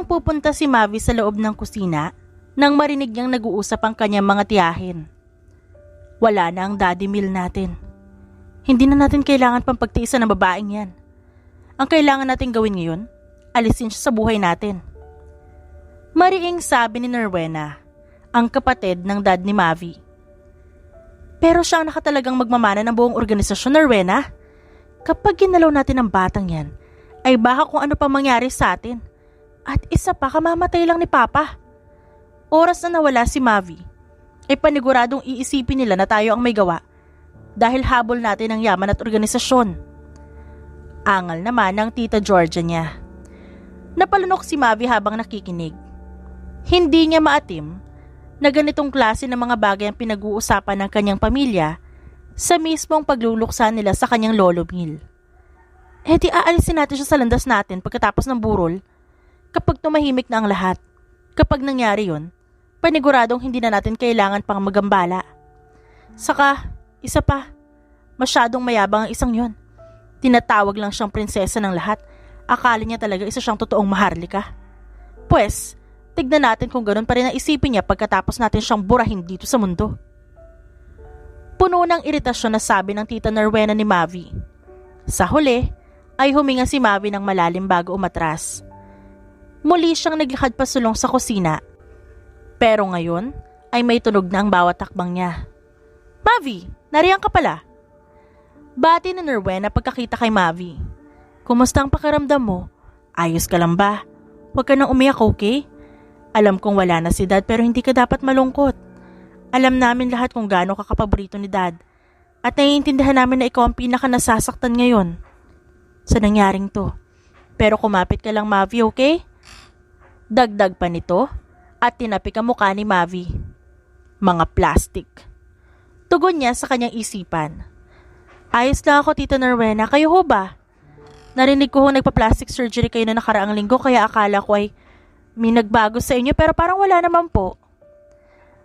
Biglang pupunta si Mavi sa loob ng kusina nang marinig niyang nag-uusap ang kanyang mga tiyahin. Wala na ang daddy meal natin. Hindi na natin kailangan pang pagtiisan ng babaeng yan. Ang kailangan natin gawin ngayon, alisin siya sa buhay natin. Mariing sabi ni Nerwena, ang kapatid ng dad ni Mavi. Pero siya ang nakatalagang magmamana ng buong organisasyon, Nerwena. Kapag ginalaw natin ang batang yan, ay baka kung ano pa mangyari sa atin. At isa pa, kamamatay lang ni Papa. Oras na nawala si Mavi, ay paniguradong iisipin nila na tayo ang may gawa dahil habol natin ang yaman at organisasyon. Angal naman ng tita Georgia niya. Napalunok si Mavi habang nakikinig. Hindi niya maatim na ganitong klase ng mga bagay ang pinag-uusapan ng kanyang pamilya sa mismong pagluluksa nila sa kanyang lolo Mil. Di aalisin natin siya sa landas natin pagkatapos ng burol kapag tumahimik na ang lahat. Kapag nangyari yun, paniguradong hindi na natin kailangan pang magambala. Saka, isa pa, masyadong mayabang ang isang yon. Tinatawag lang siyang prinsesa ng lahat. Akala niya talaga isa siyang totoong maharlika. Pwes, tignan natin kung ganun pa rin ang isipin niya pagkatapos natin siyang burahin dito sa mundo. Puno ng iritasyon na sabi ng tita Nerwena ni Mavi. Sa huli, ay huminga si Mavi ng malalim bago umatras. Muli siyang naglakad pasulong sa kusina. Pero ngayon, ay may tunog na ang bawat takbang niya. Mavi, nariyan ka pala. Bati ni Nerwena pagkakita kay Mavi. Kumusta ang pakiramdam mo? Ayos ka lang ba? Huwag ka nang umiyak, okay? Alam kong wala na si Dad pero hindi ka dapat malungkot. Alam namin lahat kung gaano ka kapaborito ni Dad. At naiintindihan namin na ikaw ang pinaka-nasasaktan ngayon sa nangyaring to. Pero kumapit ka lang, Mavi, okay? Dagdag pa nito at tinapik ang mukha ni Mavi. Mga plastic. Tugon niya sa kanyang isipan. Ayos lang ako, Tita Nerwena. Kayo ho ba? Narinig ko nagpa-plastic surgery kayo na nakaraang linggo kaya akala ko ay may nagbago sa inyo pero parang wala naman po.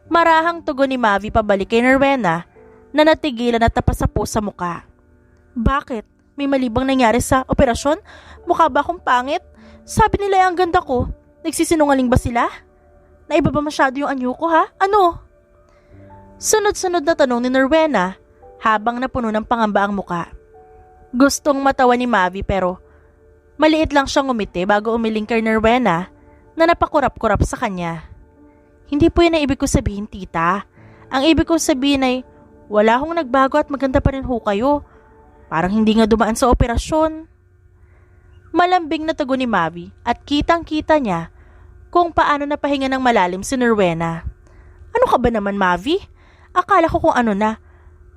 Marahang tugon ni Mavi pabalik kay Nerwena na natigilan at napasapo sa muka. Bakit? May malibang nangyari sa operasyon? Mukha ba akong pangit? Sabi nila ang ganda ko. Nagsisinungaling ba sila? Naiba ba masyado yung anyo ko ha? Ano? Sunod-sunod na tanong ni Nerwena habang napuno ng pangamba ang muka. Gustong matawa ni Mavi pero maliit lang siyang umiti bago umiling kay Nerwena na napakurap-kurap sa kanya. Hindi po yan ang ibig ko sabihin, tita. Ang ibig ko sabihin ay wala akong nagbago at maganda pa rin ho kayo. Parang hindi nga dumaan sa operasyon. Malambing na tugon ni Mavi at kitang-kita niya kung paano napahinga ng malalim si Nerwena. Ano ka ba naman, Mavi? Akala ko kung ano na.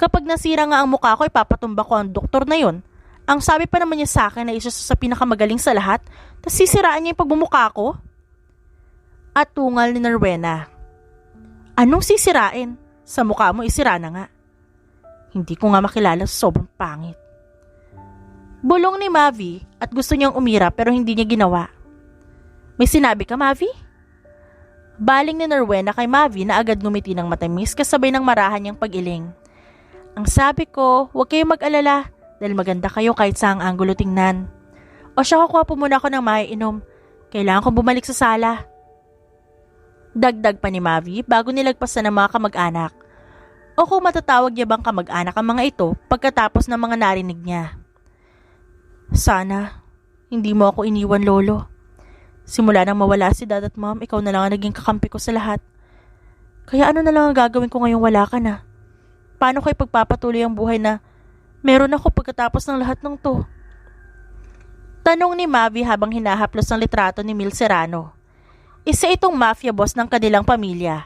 Kapag nasira nga ang mukha ko, ipapatumba ko ang doktor na yon. Ang sabi pa naman niya sa akin na isa sa pinakamagaling sa lahat, tapos sisiraan niya yung pagmumukha ko? At tungal ni Nerwena. Anong sisirain? Sa mukha mo isira na nga. Hindi ko nga makilala, sobrang pangit. Bulong ni Mavi at gusto niyang umira pero hindi niya ginawa. May sinabi ka, Mavi? Baling ni Nerwena kay Mavi na agad ngumiti ng matamis kasabay ng marahan niyang pag-iling. Ang sabi ko, huwag kayong mag-alala dahil maganda kayo kahit saang anggulo tingnan. O siya, kukuha po muna ako ng maiinom. Kailangan kong bumalik sa sala. Dagdag pa ni Mavi bago nilagpasan ng mga kamag-anak. O kung matatawag niya bang kamag-anak ang mga ito pagkatapos ng mga narinig niya. Sana, hindi mo ako iniwan, Lolo. Simula nang mawala si Dad at Mom, ikaw na lang ang naging kakampi ko sa lahat. Kaya ano na lang ang gagawin ko ngayong wala ka na? Paano ko ipagpapatuloy ang buhay na meron ako pagkatapos ng lahat ng to? Tanong ni Mavi habang hinahaplos ang litrato ni Mil Serrano. Isa itong mafia boss ng kanilang pamilya.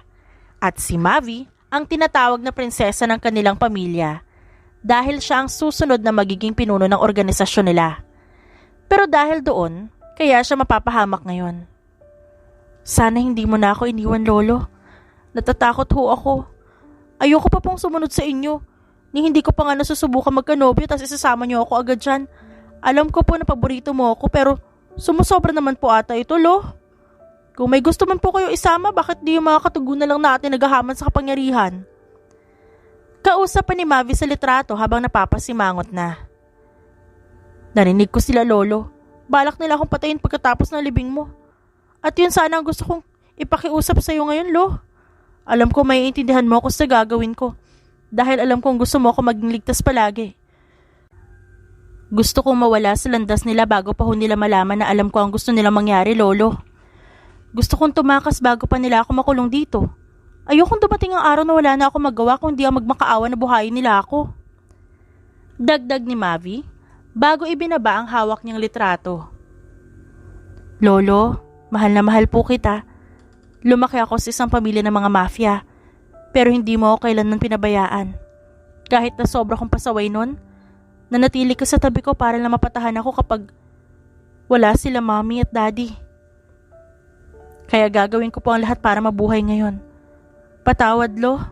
At si Mavi ang tinatawag na prinsesa ng kanilang pamilya dahil siya ang susunod na magiging pinuno ng organisasyon nila. Pero dahil doon, kaya siya mapapahamak ngayon. Sana hindi mo na ako iniwan, Lolo. Natatakot ho ako. Ayoko pa pong sumunod sa inyo. Ni hindi ko pa nga nasusubukan magkanobyo tapos isasama niyo ako agad dyan. Alam ko po na paborito mo ako pero sumusobra naman po ata ito, Lo. Kung may gusto man po kayo isama, bakit di yung mga katugunan lang natin naghahaman sa kapangyarihan? Kausap pa ni Mavi sa litrato habang napapasimangot na. Narinig ko sila, Lolo. Balak nila akong patayin pagkatapos ng libing mo. At yun sana ang gusto kong ipakiusap sa'yo ngayon, Lo. Alam ko may intindihan mo ako sa gagawin ko. Dahil alam kong gusto mo ako maging ligtas palagi. Gusto kong mawala sa landas nila bago pa ho nila malaman na alam ko ang gusto nilang mangyari, Lolo. Gusto kong tumakas bago pa nila ako makulong dito. Ayokong dumating ang araw na wala na ako magawa kung di ang magmakaawa na buhayin nila ako. Dagdag ni Mavi bago ibinaba ang hawak niyang litrato. Lolo, mahal na mahal po kita. Lumaki ako sa isang pamilya ng mga mafia, pero hindi mo ako kailanman pinabayaan. Kahit na sobra kong pasaway nun, nanatili ka sa tabi ko para lang mapatahan ako kapag wala sila mommy at daddy. Kaya gagawin ko po ang lahat para mabuhay ngayon. Patawad, Lo,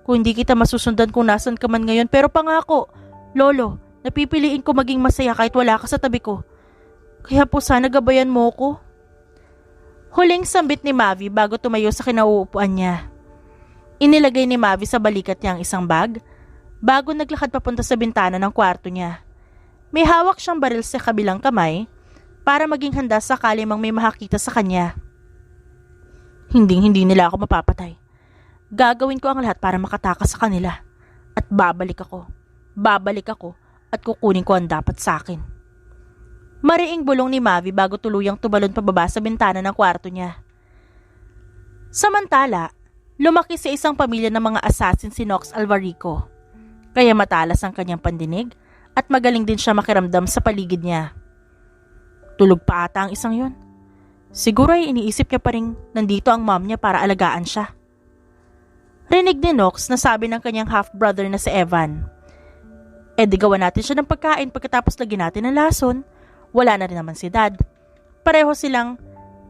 kung hindi kita masusundan kung nasan ka man ngayon, pero pangako, Lolo, napipiliin ko maging masaya kahit wala ka sa tabi ko. Kaya po sana gabayan mo ko. Huling sambit ni Mavi bago tumayo sa kinauupuan niya. Inilagay ni Mavi sa balikat niya ang isang bag bago naglakad papunta sa bintana ng kwarto niya. May hawak siyang baril sa kabilang kamay para maging handa sakali mang may makakita sa kanya. Hindi nila ako mapapatay. Gagawin ko ang lahat para makatakas sa kanila. At babalik ako at kukunin ko ang dapat sa akin. Mariing bulong ni Mavi bago tuluyang tumalon pababa sa bintana ng kwarto niya. Samantala, lumaki sa isang pamilya ng mga assassin si Nox Alvarico. Kaya matalas ang kanyang pandinig at magaling din siya makiramdam sa paligid niya. Tulog pa ata ang isang yun. Siguro ay iniisip niya pa rin nandito ang mom niya para alagaan siya. Rinig ni Nox na sabi ng kanyang half-brother na si Evan. Di gawa natin siya ng pagkain pagkatapos lagyan natin ng lason. Wala na rin naman si Dad. Pareho silang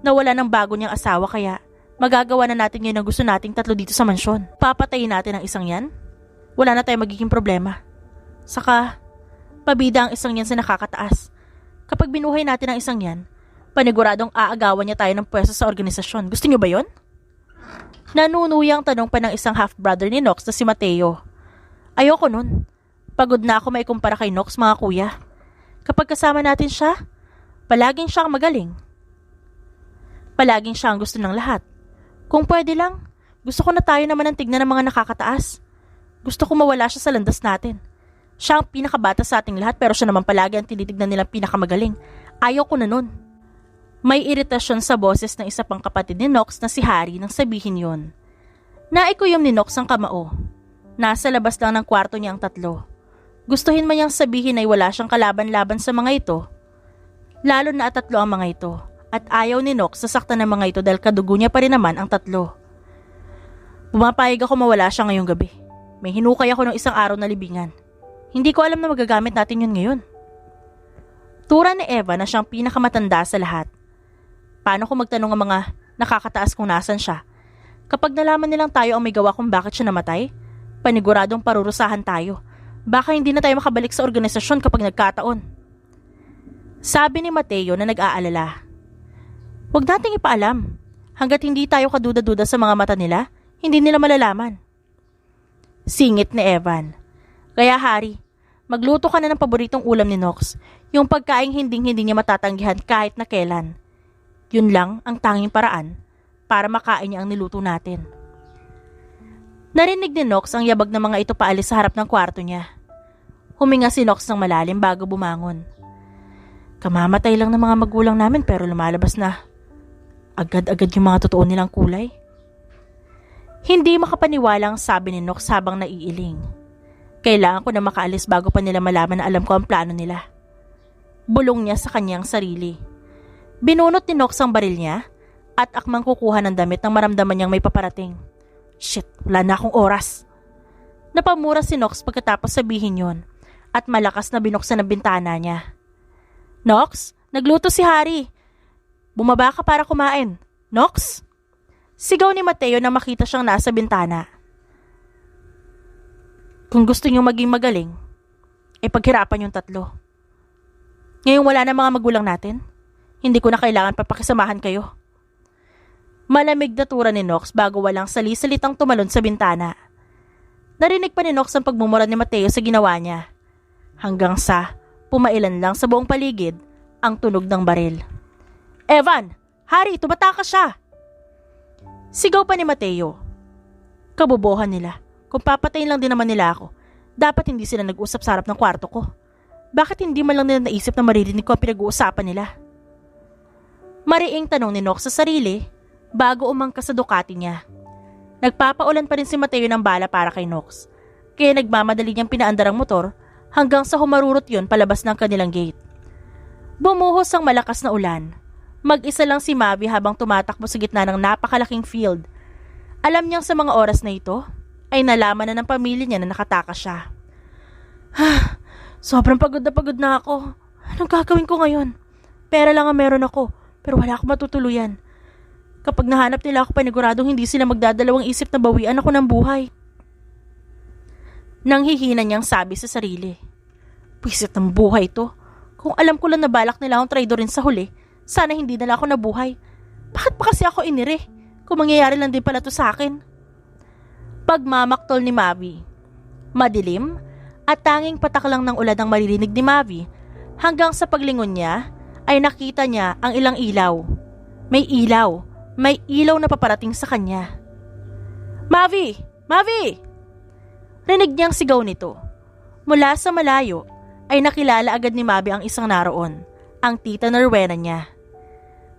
nawala ng bago niyang asawa kaya magagawa na natin ngayon ang gusto nating tatlo dito sa mansyon. Papatayin natin ang isang yan? Wala na tayong magiging problema. Saka, pabida ang isang yan sa nakakataas. Kapag binuhay natin ang isang yan, paniguradong aagawan niya tayo ng pwesto sa organisasyon. Gusto niyo ba yon? Nanunuyang tanong pa ng isang half-brother ni Nox na si Mateo. Ayoko nun. Pagod na ako maikumpara kay Nox, mga kuya. Kapag kasama natin siya, palaging siya ang magaling. Palaging siya ang gusto ng lahat. Kung pwede lang, gusto ko na tayo naman ang tignan ng mga nakakataas. Gusto ko mawala siya sa landas natin. Siya ang pinakabata sa ating lahat pero siya naman palagi ang tinitignan nilang pinakamagaling. Ayaw ko na nun. May iritasyon sa boses ng isa pang kapatid ni Nox na si Harry nang sabihin yon. Naikuyom ni Nox ang kamao. Nasa labas lang ng kwarto niya ang tatlo. Gustuhin man niyang sabihin ay wala siyang kalaban-laban sa mga ito. Lalo na tatlo ang mga ito. At ayaw ni Nox sasaktan ng mga ito dahil kadugo niya pa rin naman ang tatlo. Pumapayag ako mawala siya ngayong gabi. May hinukay ako ng isang araw na libingan. Hindi ko alam na magagamit natin yun ngayon. Tura ni Eva na siyang pinakamatanda sa lahat. Paano kung magtanong ang mga nakakataas kung nasan siya? Kapag nalaman nilang tayo ang may gawa kung bakit siya namatay, paniguradong parurusahan tayo. Baka hindi na tayo makabalik sa organisasyon kapag nagkataon. Sabi ni Mateo na nag-aalala. Huwag nating ipaalam. Hanggat hindi tayo kaduda-duda sa mga mata nila, hindi nila malalaman. Singit ni Evan. Kaya Harry, magluto ka na ng paboritong ulam ni Nox, yung pagkaing hindi niya matatanggihan kahit na kailan. Yun lang ang tanging paraan para makain niya ang niluto natin. Narinig ni Nox ang yabag ng mga ito paalis sa harap ng kwarto niya. Huminga si Nox ng malalim bago bumangon. Kamamatay lang ng mga magulang namin pero lumalabas na agad-agad yung mga totoo nilang kulay. Hindi makapaniwala ang sabi ni Nox habang naiiling. Kailangan ko na makaalis bago pa nila malaman na alam ko ang plano nila. Bulong niya sa kanyang sarili. Binunot ni Nox ang baril niya at akmang kukuha ng damit nang maramdaman niyang may paparating. Shit, wala na akong oras. Napamura si Nox pagkatapos sabihin yon at malakas na binuksan ang bintana niya. Nox, nagluto si Harry. Bumaba ka para kumain. Nox? Sigaw ni Mateo na makita siyang nasa bintana. Kung gusto niyong maging magaling, ay paghirapan yung tatlo. Ngayong wala na mga magulang natin, hindi ko na kailangan papakisamahan kayo. Malamig na tura ni Nox bago walang sali-salitang tumalon sa bintana. Narinig pa ni Nox ang pagmumura ni Mateo sa ginawa niya. Hanggang sa pumailan lang sa buong paligid ang tunog ng baril. Evan, Hari, tumatakas siya! Sigaw pa ni Mateo. Kabobohan nila. Kung papatayin lang din naman nila ako, dapat hindi sila nag-usap sa harap ng kwarto ko. Bakit hindi man lang nila naisip na maririnig ko ang pinag-uusapan nila? Mariing tanong ni Nox sa sarili bago umangkas sa Ducati niya. Nagpapaulan pa rin si Mateo ng bala para kay Nox, kaya nagmamadali niyang pinaandar ang motor hanggang sa humarurot yun palabas ng kanilang gate. Bumuhos ang malakas na ulan. Mag-isa lang si Mavi habang tumatakbo sa gitna ng napakalaking field. Alam niyang sa mga oras na ito ay nalaman na ng pamilya niya na nakatakas siya. Sobrang pagod na ako. Anong gagawin ko ngayon? Pera lang ang meron ako, pero wala akong matutuluyan. Kapag nahanap nila ako, paniguradong hindi sila magdadalawang isip na bawian ako ng buhay. Nanghihina niyang sabi sa sarili. Pwisit ng buhay to. Kung alam ko lang na balak nila akong traidorin sa huli, sana hindi nila ako nabuhay. Bakit pa kasi ako inire? Kung mangyayari lang din pala to sa akin. Pagmamaktol ni Mavi. Madilim at tanging patak lang ng ulan ang maririnig ni Mavi. Hanggang sa paglingon niya ay nakita niya ang ilang ilaw. May ilaw na paparating sa kanya. Mavi! Mavi! Rinig niyang sigaw nito. Mula sa malayo ay nakilala agad ni Mavi ang isang naroon, ang tita Nerwena niya.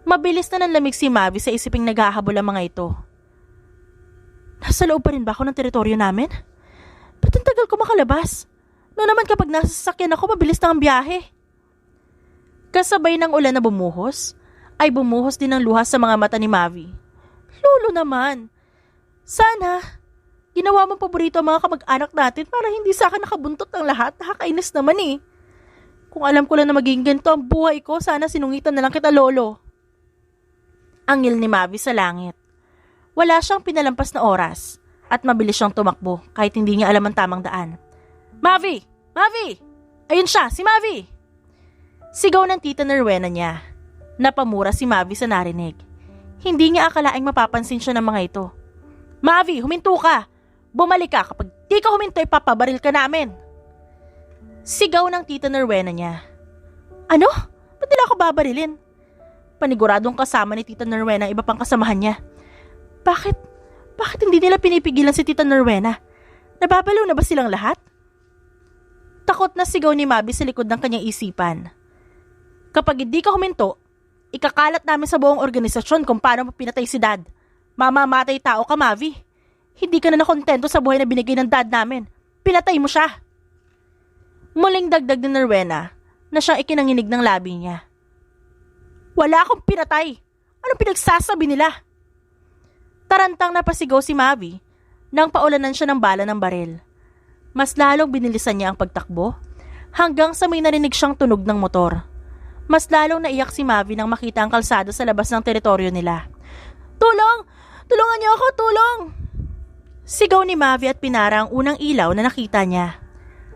Mabilis na nanlamig si Mavi sa isiping naghahabol ang mga ito. Nasa loob pa rin ba ako ng teritoryo namin? Ba't ang tagal ko makalabas? Noon naman kapag nasa sasakyan ako, mabilis na ang biyahe. Kasabay ng ulan na bumuhos, ay bumuhos din ang luha sa mga mata ni Mavi. Lolo naman, sana ginawa mong paborito ang mga kamag-anak natin para hindi sa akin nakabuntot ng lahat. Nakakainis naman eh. Kung alam ko lang na maging ganito ang buhay ko, sana sinungitan na lang kita, Lolo. Angil ni Mavi sa langit. Wala siyang pinalampas na oras at mabilis siyang tumakbo kahit hindi niya alam ang tamang daan. Mavi! Mavi! Ayun siya, si Mavi! Sigaw ng tita Nerwena niya. Napamura si Mavi sa narinig. Hindi niya akalaing mapapansin siya ng mga ito. Mavi, huminto ka! Bumalik ka, kapag di ka huminto, ipapabaril ka namin! Sigaw ng tita Nerwena niya. Ano? Ba't nila ako babarilin? Paniguradong kasama ni tita Nerwena ang iba pang kasamahan niya. Bakit hindi nila pinipigilan si tita Nerwena? Nababaliw na ba silang lahat? Takot na sigaw ni Mavi sa likod ng kanyang isipan. Kapag hindi ka huminto, ikakalat namin sa buong organisasyon kung paano pinatay si Dad. Mamamatay tao ka, Mavi. Hindi ka na nakontento sa buhay na binigay ng Dad namin. Pinatay mo siya. Muling dagdag ni Nerwena na siyang ikinanginig ng labi niya. Wala akong pinatay. Anong pinagsasabi nila? Tarantang napasigaw si Mavi nang paulanan siya ng bala ng baril. Mas lalong binilisan niya ang pagtakbo hanggang sa may narinig siyang tunog ng motor. Mas lalong naiyak si Mavi nang makita ang kalsada sa labas ng teritoryo nila. Tulong! Tulungan niyo ako! Tulong! Sigaw ni Mavi at pinara ang unang ilaw na nakita niya.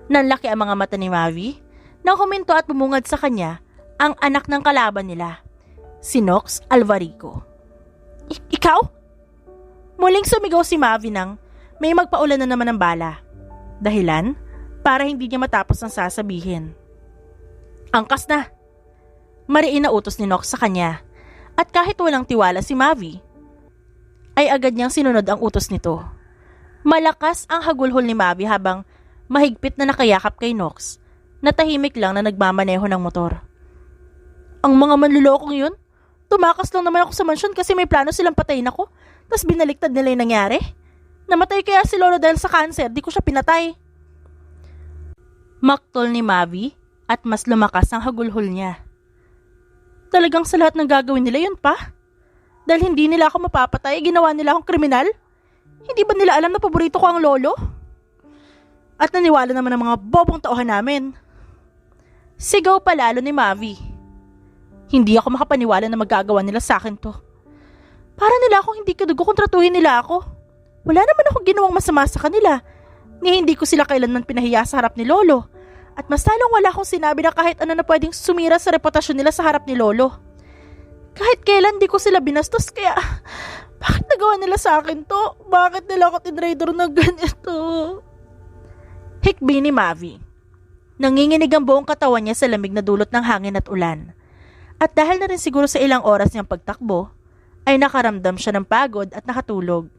Nanlaki ang mga mata ni Mavi nang huminto at bumungad sa kanya ang anak ng kalaban nila, si Nox Alvarico. Ikaw? Muling sumigaw si Mavi nang may magpaulan na naman ng bala. Dahilan para hindi niya matapos ang sasabihin. Angkas na! Mariin na utos ni Nox sa kanya at kahit walang tiwala si Mavi, ay agad niyang sinunod ang utos nito. Malakas ang hagulhol ni Mavi habang mahigpit na nakayakap kay Nox na tahimik lang na nagmamaneho ng motor. Ang mga manlulokong yun, tumakas lang naman ako sa mansyon kasi may plano silang patayin ako, tas binaliktad nila yung nangyari. Namatay kaya si Lolo dahil sa cancer, di ko siya pinatay. Maktol ni Mavi at mas lumakas ang hagulhol niya. Talagang sa lahat ng gagawin nila yun pa? Dahil hindi nila ako mapapatay, ginawa nila akong kriminal? Hindi ba nila alam na paborito ko ang lolo? At naniwala naman ang mga bobong tauhan namin. Sigaw palalo ni Mavi. Hindi ako makapaniwala na magagawa nila sa akin to. Para nila akong hindi kadugo kung tratuhin nila ako. Wala naman akong ginawang masama sa kanila. Ni hindi ko sila kailanman pinahiya sa harap ni Lolo. At mas lalong wala akong sinabi na kahit ano na pwedeng sumira sa reputasyon nila sa harap ni Lolo. Kahit kailan di ko sila binastos kaya bakit nagawa nila sa akin to? Bakit nila ako tinraidor na ganito? Hikbi ni Mavi. Nanginginig ang buong katawan niya sa lamig na dulot ng hangin at ulan. At dahil na rin siguro sa ilang oras niyang pagtakbo, ay nakaramdam siya ng pagod at nakatulog.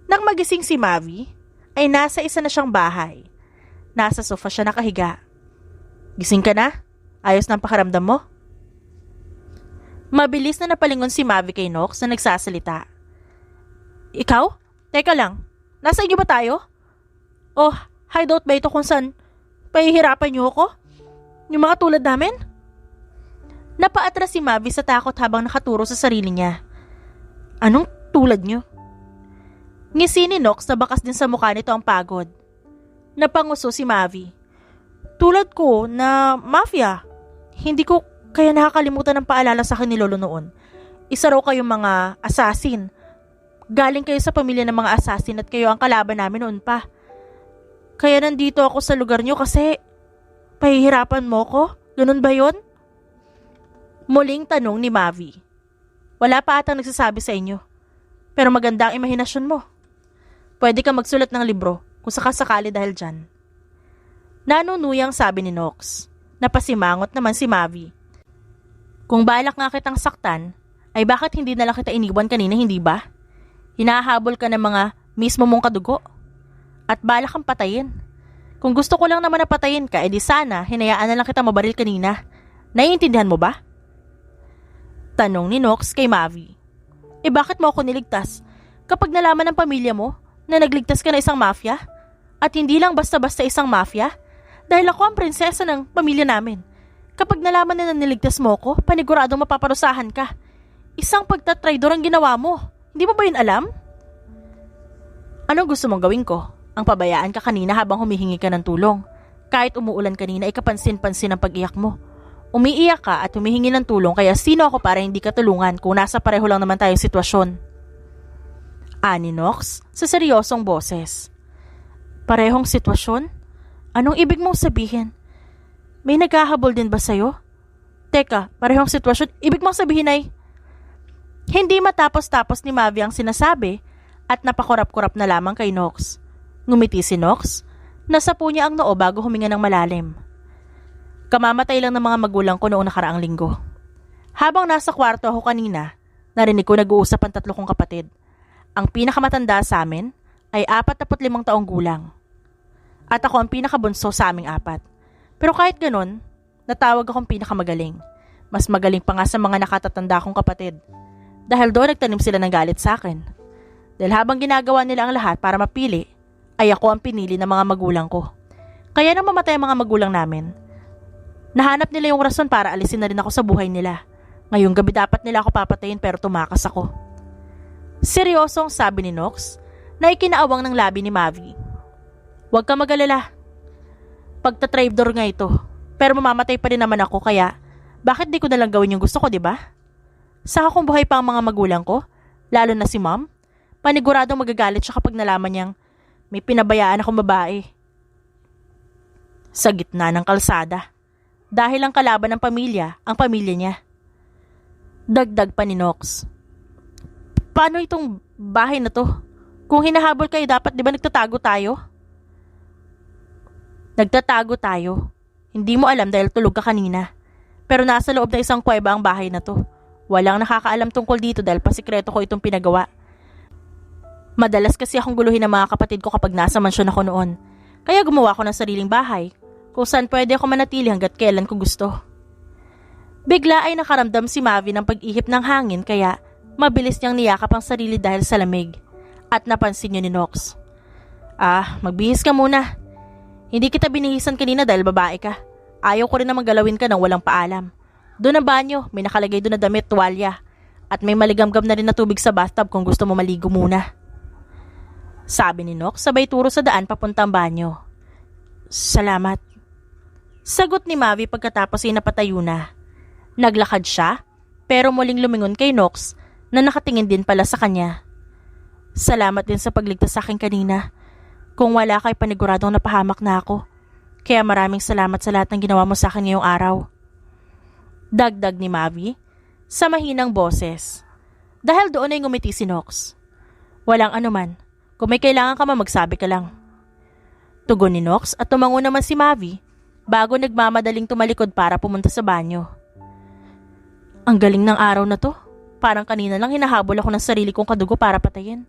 Nang magising si Mavi, ay nasa isa na siyang bahay. Nasa sofa siya nakahiga. Gising ka na? Ayos ng pakaramdam mo? Mabilis na napalingon si Mavi kay Nox na nagsasalita. Ikaw? Teka lang, nasa inyo ba tayo? Oh, hideout ba ito kung saan pahihirapan niyo ako? Yung mga tulad namin? Napaatras si Mavi sa takot habang nakaturo sa sarili niya. Anong tulad niyo? Ngisi ni Nox na bakas din sa mukha nito ang pagod. Napanguso si Mavi. Tulad ko na mafia. Hindi ko kaya nakakalimutan ng paalala sa akin ni Lolo noon. Isa raw kayong mga assassin. Galing kayo sa pamilya ng mga assassin at kayo ang kalaban namin noon pa. Kaya nandito ako sa lugar niyo kasi pahihirapan mo ko? Ganun ba yon? Muling tanong ni Mavi. Wala pa atang nagsasabi sa inyo. Pero maganda ang imahinasyon mo. Pwede ka magsulat ng libro kung sakasakali dahil dyan. Nanunuyang sabi ni Nox. Napasimangot naman si Mavi. Kung balak nga kitang saktan, ay bakit hindi na lang kita iniwan kanina, hindi ba? Hinahabol ka ng mga mismo mong kadugo. At balak kang patayin. Kung gusto ko lang naman na patayin ka, edi sana hinayaan na lang kita mabaril kanina. Naiintindihan mo ba? Tanong ni Nox kay Mavi. Bakit mo ako niligtas? Kapag nalaman ng pamilya mo na nagligtas ka na isang mafia? At hindi lang basta-basta isang mafia? Dahil ako ang prinsesa ng pamilya namin. Kapag nalaman na niligtas mo ko, paniguradong mapaparusahan ka. Isang pagtatraidor ang ginawa mo. Hindi mo ba yun alam? Anong gusto mong gawin ko? Ang pabayaan ka kanina habang humihingi ka ng tulong. Kahit umuulan kanina ay kapansin-pansin ang pag-iyak mo. Umiiyak ka at humihingi ng tulong kaya sino ako para hindi ka tulungan kung nasa pareho lang naman tayong sitwasyon? Ani Nox sa seryosong boses. Parehong sitwasyon? Anong ibig mong sabihin? May naghahabol din ba sa'yo? Teka, parehong sitwasyon, ibig mong sabihin ay... Hindi matapos-tapos ni Mavi ang sinasabi at napakurap-kurap na lamang kay Nox. Ngumiti si Nox, nasapo niya ang noo bago huminga ng malalim. Kamamatay lang ng mga magulang ko noong nakaraang linggo. Habang nasa kwarto ako kanina, narinig ko nag-uusap ang 3 kong kapatid. Ang pinakamatanda sa amin ay 45 taong gulang. At ako ang pinakabunso sa aming 4. Pero kahit ganon, natawag akong pinakamagaling. Mas magaling pa nga sa mga nakatatanda kong kapatid. Dahil doon nagtanim sila ng galit sa akin. Dahil habang ginagawa nila ang lahat para mapili, ay ako ang pinili ng mga magulang ko. Kaya nang mamatay ang mga magulang namin, nahanap nila yung rason para alisin na rin ako sa buhay nila. Ngayong gabi dapat nila ako papatayin pero tumakas ako. Seryosong sabi ni Nox na ikinaawang ng labi ni Mavi. Huwag ka mag-alala. Pagtatraidor nga ito. Pero mamamatay pa rin naman ako kaya bakit di ko nalang gawin yung gusto ko, di ba? Saka kung buhay pa ang mga magulang ko, lalo na si Mom, paniguradong magagalit siya kapag nalaman niyang may pinabayaan akong babae. Sa gitna ng kalsada. Dahil ang kalaban ng pamilya, ang pamilya niya. Dagdag pa ni Nox. Paano itong bahay na to? Kung hinahabol kayo dapat di ba nagtatago tayo? Nagtatago tayo. Hindi mo alam dahil tulog ka kanina. Pero nasa loob na isang kuweba ang bahay na to. Walang nakakaalam tungkol dito dahil pasikreto ko itong pinagawa. Madalas kasi akong guluhin ng mga kapatid ko kapag nasa mansyon ako noon. Kaya gumawa ko ng sariling bahay kung saan pwede ako manatili hanggat kailan ko gusto. Bigla ay nakaramdam si Mavi ng pag-ihip ng hangin kaya mabilis niyang niyakap ang sarili dahil sa lamig. At napansin niyo ni Nox. Magbihis ka muna. Hindi kita binihisan kanina dahil babae ka. Ayaw ko rin naman galawin ka nang walang paalam. Doon ang banyo, may nakalagay doon na damit, tuwalya. At may maligamgam na rin na tubig sa bathtub kung gusto mo maligo muna. Sabi ni Nox sabay turo sa daan papuntang banyo. Salamat. Sagot ni Mavi pagkatapos ay napatayo na. Naglakad siya, pero muling lumingon kay Nox na nakatingin din pala sa kanya. Salamat din sa pagligtas sa akin kanina. Kung wala kay paniguradong napahamak na ako. Kaya maraming salamat sa lahat ng ginawa mo sa akin ngayong araw. Dagdag ni Mavi sa mahinang boses. Dahil doon ay ngumiti si Nox. Walang anuman. Kung may kailangan ka magsabi ka lang. Tugon ni Nox at tumango naman si Mavi bago nagmamadaling tumalikod para pumunta sa banyo. Ang galing ng araw na to. Parang kanina lang hinahabol ako ng sarili kong kadugo para patayin.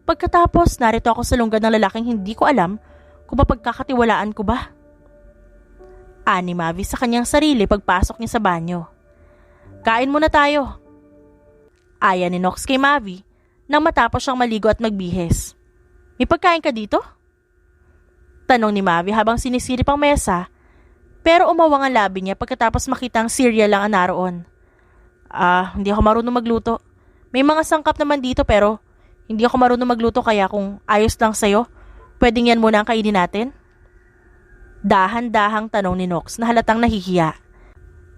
Pagkatapos, narito ako sa lungga ng lalaking hindi ko alam kung mapagkakatiwalaan ko ba. Ani Mavi sa kanyang sarili pagpasok niya sa banyo. Kain muna tayo. Aya ni Nox kay Mavi nang matapos siyang maligo at magbihis. May pagkain ka dito? Tanong ni Mavi habang sinisirip ang mesa, pero umawang ang labi niya pagkatapos makita ang cereal lang ang naroon. Hindi ako marunong magluto. May mga sangkap naman dito pero hindi ako marunong magluto kaya kung ayos lang sa'yo, pwedeng yan muna ang kainin natin? Dahan-dahang tanong ni Nox na halatang nahihiya.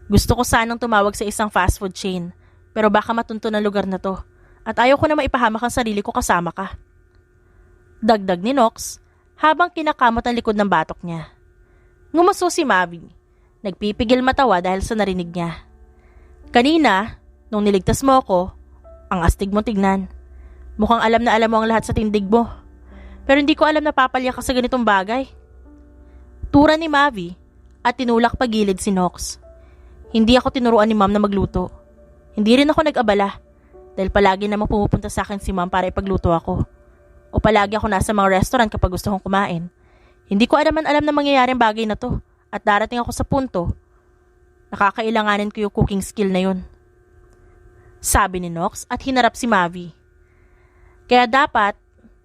Gusto ko sanang tumawag sa isang fast food chain pero baka matunto ng lugar na to at ayaw ko na maipahamak ang sarili ko kasama ka. Dagdag ni Nox habang kinakamot ang likod ng batok niya. Ngumuso si Mavi. Nagpipigil matawa dahil sa narinig niya. Kanina, nung niligtas mo ako, ang astig mo tignan. Mukhang alam na alam mo ang lahat sa tindig mo. Pero hindi ko alam na papalya ka sa ganitong bagay. Tura ni Mavi at tinulak pagilid si Nox. Hindi ako tinuruan ni Ma'am na magluto. Hindi rin ako nag-abala dahil palagi namang pumupunta sa akin si Ma'am para ipagluto ako. O palagi ako nasa mga restaurant kapag gusto kong kumain. Hindi ko alam na mangyayari ang bagay na to at darating ako sa punto nakakailanganin ko yung cooking skill na yun. Sabi ni Nox at hinarap si Mavi. Kaya dapat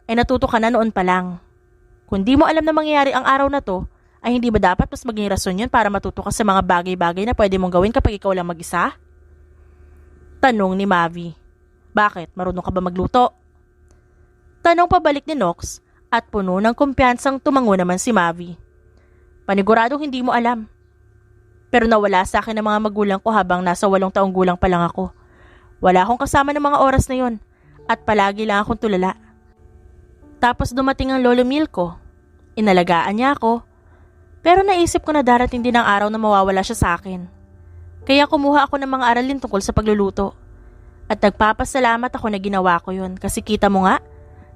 ay natuto ka na noon pa lang. Kung di mo alam na mangyayari ang araw na to, ay hindi ba dapat mas maging rason yun para matuto ka sa mga bagay-bagay na pwede mong gawin kapag ikaw lang mag-isa? Tanong ni Mavi. Bakit? Marunong ka ba magluto? Tanong pabalik ni Nox at puno ng kumpiyansang tumango naman si Mavi. Paniguradong hindi mo alam. Pero nawala sa akin ang mga magulang ko habang nasa 8 taong gulang pa lang ako. Wala akong kasama ng mga oras na yon at palagi lang akong tulala. Tapos dumating ang lolo Mil ko. Inalagaan niya ako. Pero naisip ko na darating din ang araw na mawawala siya sa akin. Kaya kumuha ako ng mga aralin tungkol sa pagluluto. At nagpapasalamat ako na ginawa ko yun kasi kita mo nga,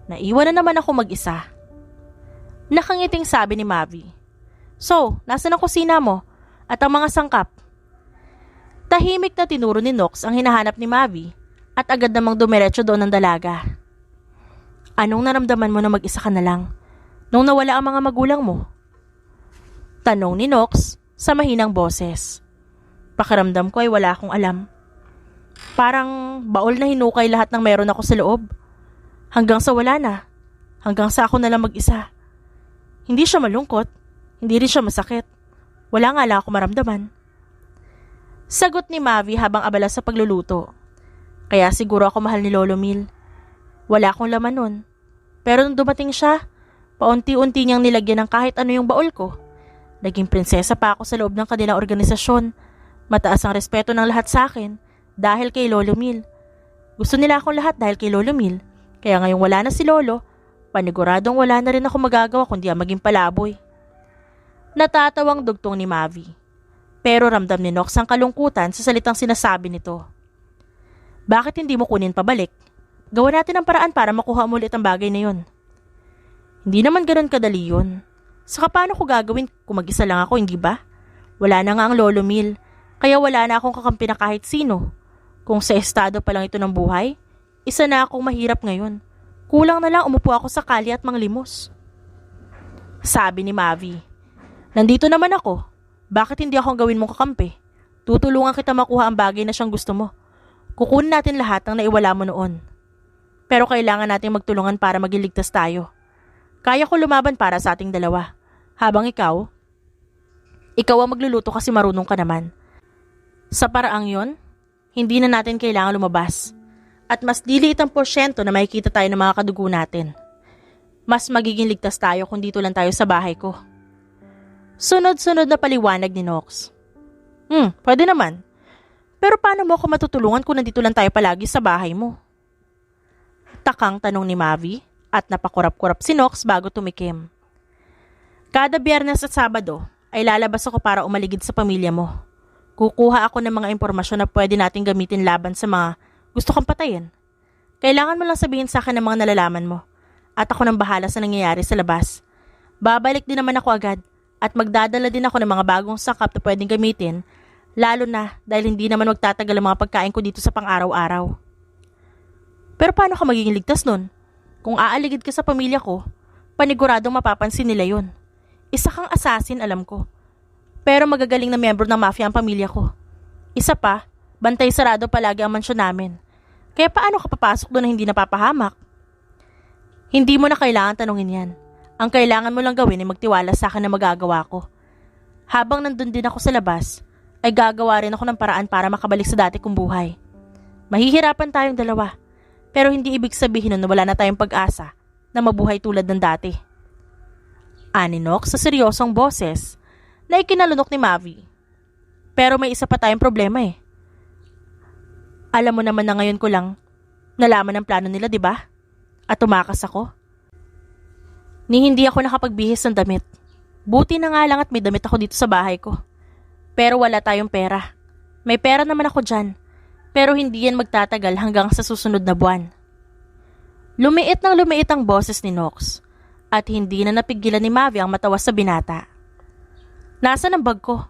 naiwan na naman ako mag-isa. Nakangiting sabi ni Mavi. So, nasa ang kusina mo? At ang mga sangkap? Tahimik na tinuro ni Nox ang hinahanap ni Mavi at agad namang dumiretso doon ang dalaga. Anong naramdaman mo na mag-isa ka na lang nung nawala ang mga magulang mo? Tanong ni Nox sa mahinang boses. Pakiramdam ko ay wala akong alam. Parang baol na hinukay lahat ng meron ako sa loob. Hanggang sa wala na. Hanggang sa ako na lang mag-isa. Hindi siya malungkot. Hindi rin siya masakit. Wala nga lang ako maramdaman. Sagot ni Mavi habang abala sa pagluluto. Kaya siguro ako mahal ni Lolo Mil. Wala akong laman nun. Pero nung dumating siya, paunti-unti niyang nilagyan ng kahit ano yung baol ko. Naging prinsesa pa ako sa loob ng kanilang organisasyon. Mataas ang respeto ng lahat sa akin dahil kay Lolo Mil. Gusto nila akong lahat dahil kay Lolo Mil. Kaya ngayong wala na si Lolo, paniguradong wala na rin ako magagawa kundi ang maging palaboy. Natatawang dugtong ni Mavi. Pero ramdam ni Nox ang kalungkutan sa salitang sinasabi nito. Bakit hindi mo kunin pabalik? Gawa natin ang paraan para makuha mo ulit ang bagay na yun. Hindi naman ganun kadali yun. Saka paano ko gagawin kung mag-isa lang ako, hindi ba? Wala na nga ang Lolo Mil, kaya wala na akong kakampi na kahit sino. Kung sa estado pa lang ito ng buhay, isa na akong mahirap ngayon. Kulang na lang umupo ako sa kalye at manglimos. Sabi ni Mavi. Nandito naman ako. Bakit hindi akong gawin mong kakampi? Tutulungan kita makuha ang bagay na siyang gusto mo. Kukunin natin lahat ng naiwala mo noon. Pero kailangan nating magtulungan para maging ligtas tayo. Kaya ko lumaban para sa ating dalawa. Habang ikaw ang magluluto kasi marunong ka naman. Sa paraang yon, hindi na natin kailangan lumabas. At mas diliit ang porsyento na makikita tayo ng mga kadugo natin. Mas magiging ligtas tayo kung dito lang tayo sa bahay ko. Sunod-sunod na paliwanag ni Nox. Pwede naman. Pero paano mo ako matutulungan kung nandito lang tayo palagi sa bahay mo? Takang tanong ni Mavi at napakurap-kurap si Nox bago tumikim. Kada Biyernes at Sabado ay lalabas ako para umaligid sa pamilya mo. Kukuha ako ng mga impormasyon na pwede nating gamitin laban sa mga gusto kang patayin. Kailangan mo lang sabihin sa akin ng mga nalalaman mo at ako nang bahala sa nangyayari sa labas. Babalik din naman ako agad at magdadala din ako ng mga bagong sakap na pwedeng gamitin Lalo na dahil hindi naman magtatagal ang mga pagkain ko dito sa pang-araw-araw. Pero paano ka magiging ligtas nun? Kung aaligid ka sa pamilya ko, paniguradong mapapansin nila yon. Isa kang assassin, alam ko. Pero magagaling na miyembro ng mafia ang pamilya ko. Isa pa, bantay sarado palagi ang mansyon namin. Kaya paano ka papasok doon na hindi napapahamak? Hindi mo na kailangan tanungin yan. Ang kailangan mo lang gawin ay magtiwala sa akin na magagawa ko. Habang nandun din ako sa labas, ay gagawa rin ako ng paraan para makabalik sa dati kong buhay. Mahihirapan tayong dalawa, pero hindi ibig sabihin na wala na tayong pag-asa na mabuhay tulad ng dati. Ani Nox sa seryosong boses na ikinalunok ni Mavi. Pero may isa pa tayong problema eh. Alam mo naman na ngayon ko lang nalaman ang plano nila, di ba? At tumakas ako. Ni hindi ako nakapagbihis ng damit. Buti na nga lang at may damit ako dito sa bahay ko. Pero wala tayong pera. May pera naman ako dyan. Pero hindi yan magtatagal hanggang sa susunod na buwan. Lumiit ang boses ni Nox. At hindi na napigilan ni Mavi ang matawa sa binata. Nasaan ang bag ko?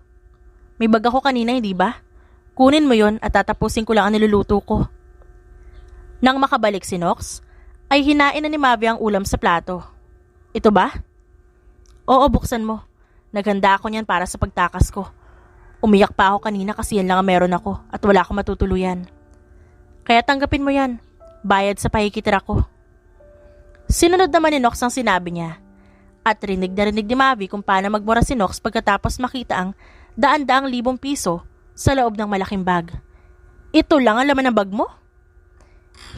May bag ako kanina, hindi ba? Kunin mo yon at tatapusin ko lang ang niluluto ko. Nang makabalik si Nox, ay hinain na ni Mavi ang ulam sa plato. Ito ba? Oo, buksan mo. Naghanda ako niyan para sa pagtakas ko. Umiyak pa ako kanina kasi yan lang ang meron ako at wala akong matutuluyan. Kaya tanggapin mo yan. Bayad sa pahikitira ko. Sinunod naman ni Nox ang sinabi niya. At rinig na rinig ni Mavi kung paano magmura si Nox pagkatapos makita ang daan-daang libong piso sa loob ng malaking bag. Ito lang ang laman ng bag mo?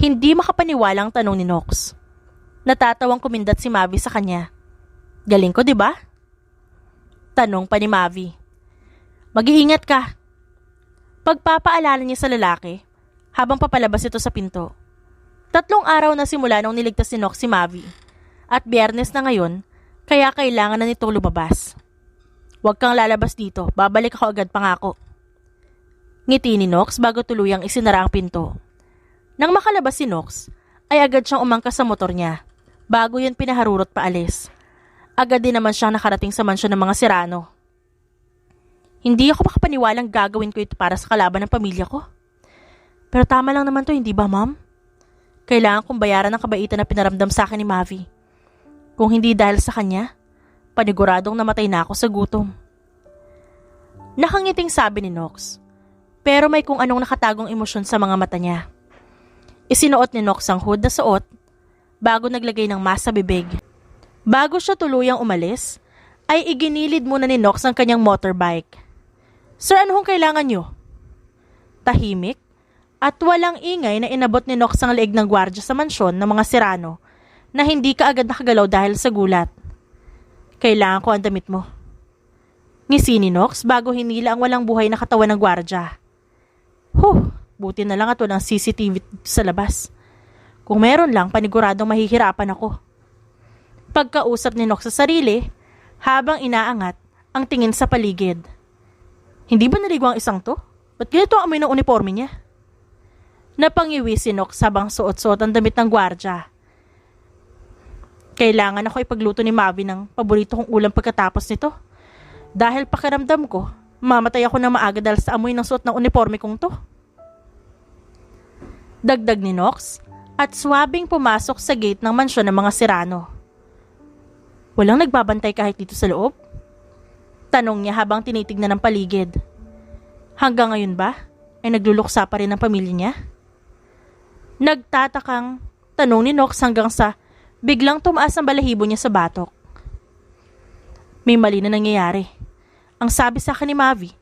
Hindi makapaniwala ang tanong ni Nox. Natatawang kumindat si Mavi sa kanya. Galing ko, di ba? Tanong pa ni Mavi. Mag-iingat ka. Pagpapaalala niya sa lalaki habang papalabas ito sa pinto. 3 araw na simula nung niligtas ni Nox si Mavi. At Biyernes na ngayon, kaya kailangan na nitong lumabas. Huwag kang lalabas dito, babalik ako agad pangako. Ngiti ni Nox bago tuluyang isinara ang pinto. Nang makalabas si Nox, ay agad siyang umangkas sa motor niya. Bago yun pinaharurot paalis. Agad din naman siyang nakarating sa mansyon ng mga Serrano. Hindi ako makapaniwalang gagawin ko ito para sa kalaban ng pamilya ko. Pero tama lang naman to, hindi ba, ma'am? Kailangan kong bayaran ang kabaitan na pinaramdam sa akin ni Mavi. Kung hindi dahil sa kanya, paniguradong namatay na ako sa gutom. Nakangiting sabi ni Nox, pero may kung anong nakatagong emosyon sa mga mata niya. Isinuot ni Nox ang hood na suot bago naglagay ng mask sa bibig. Bago siya tuluyang umalis, ay iginilid muna ni Nox ang kanyang motorbike. Sir, ano hong kailangan nyo? Tahimik at walang ingay na inabot ni Nox ang leeg ng gwardya sa mansyon ng mga Serrano na hindi ka agad nakagalaw dahil sa gulat. Kailangan ko ang damit mo. Ngisi ni Nox bago hinila ang walang buhay na katawan ng gwardya. Buti na lang at walang CCTV sa labas. Kung meron lang, paniguradong mahihirapan ako. Pagkausap ni Nox sa sarili, habang inaangat ang tingin sa paligid. Hindi ba naligo ang isang to? Ba't ganito ang amoy ng uniforme niya? Napangiwi si Nox habang suot-suot ang damit ng gwardya. Kailangan ako ipagluto ni Mavi ng paborito kong ulam pagkatapos nito. Dahil pakiramdam ko, mamatay ako na maaga dahil sa amoy ng suot ng uniforme kong to. Dagdag ni Nox at swabing pumasok sa gate ng mansyon ng mga Serrano. Walang nagbabantay kahit dito sa loob? Tanong niya habang tinitignan ng paligid. Hanggang ngayon ba ay nagluluksa pa rin ang pamilya niya? Nagtatakang tanong ni Nox hanggang sa biglang tumaas ang balahibo niya sa batok. May mali na nangyayari. Ang sabi sa akin ni Mavi,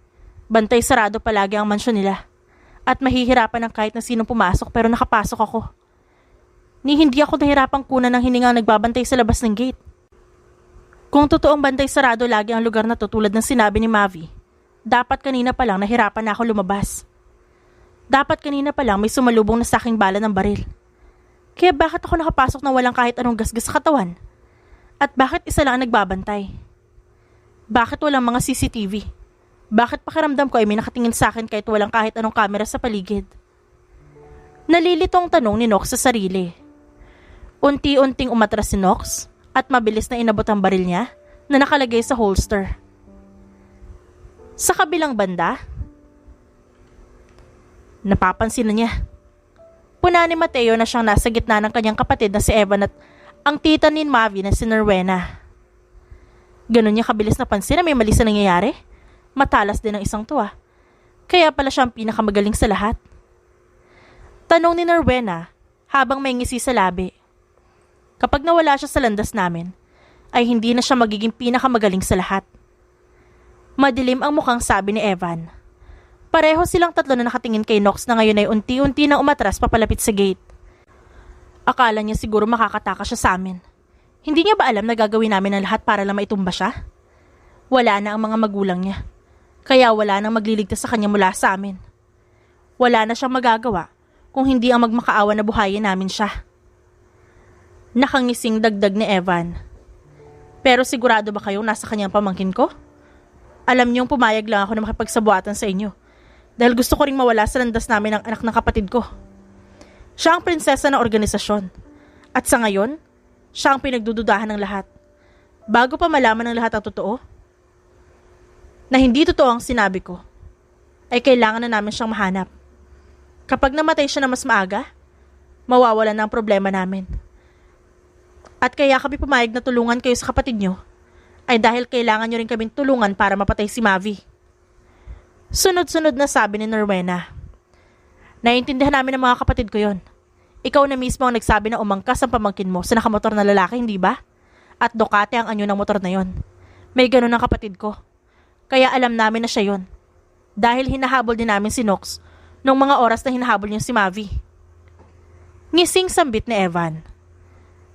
bantay sarado palagi ang mansyon nila at mahihirapan ang kahit na sinong pumasok pero nakapasok ako. Ni hindi ako nahirapang kunan ng hiningang nagbabantay sa labas ng gate. Kung totoong bantay sarado lagi ang lugar na to tulad ng sinabi ni Mavi, dapat kanina pa lang nahirapan na ako lumabas. Dapat kanina pa lang may sumalubong na sa aking bala ng baril. Kaya bakit ako nakapasok na walang kahit anong gasgas sa katawan? At bakit isa lang ang nagbabantay? Bakit walang mga CCTV? Bakit pakiramdam ko ay may nakatingin sa akin kahit walang kahit anong kamera sa paligid? Nalilitong tanong ni Nox sa sarili. Unti-unting umatras si Nox at mabilis na inabot ang baril niya na nakalagay sa holster. Sa kabilang banda, Napapansin na niya. Puna ni Mateo na siyang nasa gitna ng kanyang kapatid na si Evan at ang tita ni Mavi na si Nerwena. Ganon niya kabilis na pansin na may mali sa nangyayari. Matalas din ang isang tuwa. Kaya pala siya ang pinakamagaling sa lahat. Tanong ni Nerwena habang may ngisi sa labi. Kapag nawala siya sa landas namin, ay hindi na siya magiging pinakamagaling sa lahat. Madilim ang mukhang sabi ni Evan. Pareho silang tatlo na nakatingin kay Nox na ngayon ay unti-unti nang umatras papalapit sa gate. Akala niya siguro makakatakas siya sa amin. Hindi niya ba alam na gagawin namin ang lahat para lang maitumba siya? Wala na ang mga magulang niya. Kaya wala nang magliligtas sa kanya mula sa amin. Wala na siyang magagawa kung hindi ang magmakaawa na buhayin namin siya. Nakangising dagdag ni Evan. Pero sigurado ba kayong nasa kanyang pamangkin ko? Alam niyong pumayag lang ako na makipagsabuatan sa inyo. Dahil gusto ko ring mawala sa landas namin ang anak ng kapatid ko. Siya ang prinsesa ng organisasyon. At sa ngayon, siya ang pinagdududahan ng lahat. Bago pa malaman ng lahat ang totoo, na hindi totoo ang sinabi ko, ay kailangan na namin siyang mahanap. Kapag namatay siya na mas maaga, mawawala na ang problema namin. At kaya kami pumayag na tulungan kayo sa kapatid niyo, ay dahil kailangan niyo rin kaming tulungan para mapatay si Mavi. Sunod-sunod na sabi ni Nerwena. Naiintindihan namin ng mga kapatid ko yon. Ikaw na mismo ang nagsabi na umangkas ang pamangkin mo sa nakamotor na lalaki, hindi ba? At Ducati ang anyo ng motor na yon. May ganun ang kapatid ko. Kaya alam namin na siya yon. Dahil hinahabol din namin si Nox nung mga oras na hinahabol niya si Mavi. Ngising sambit ni Evan.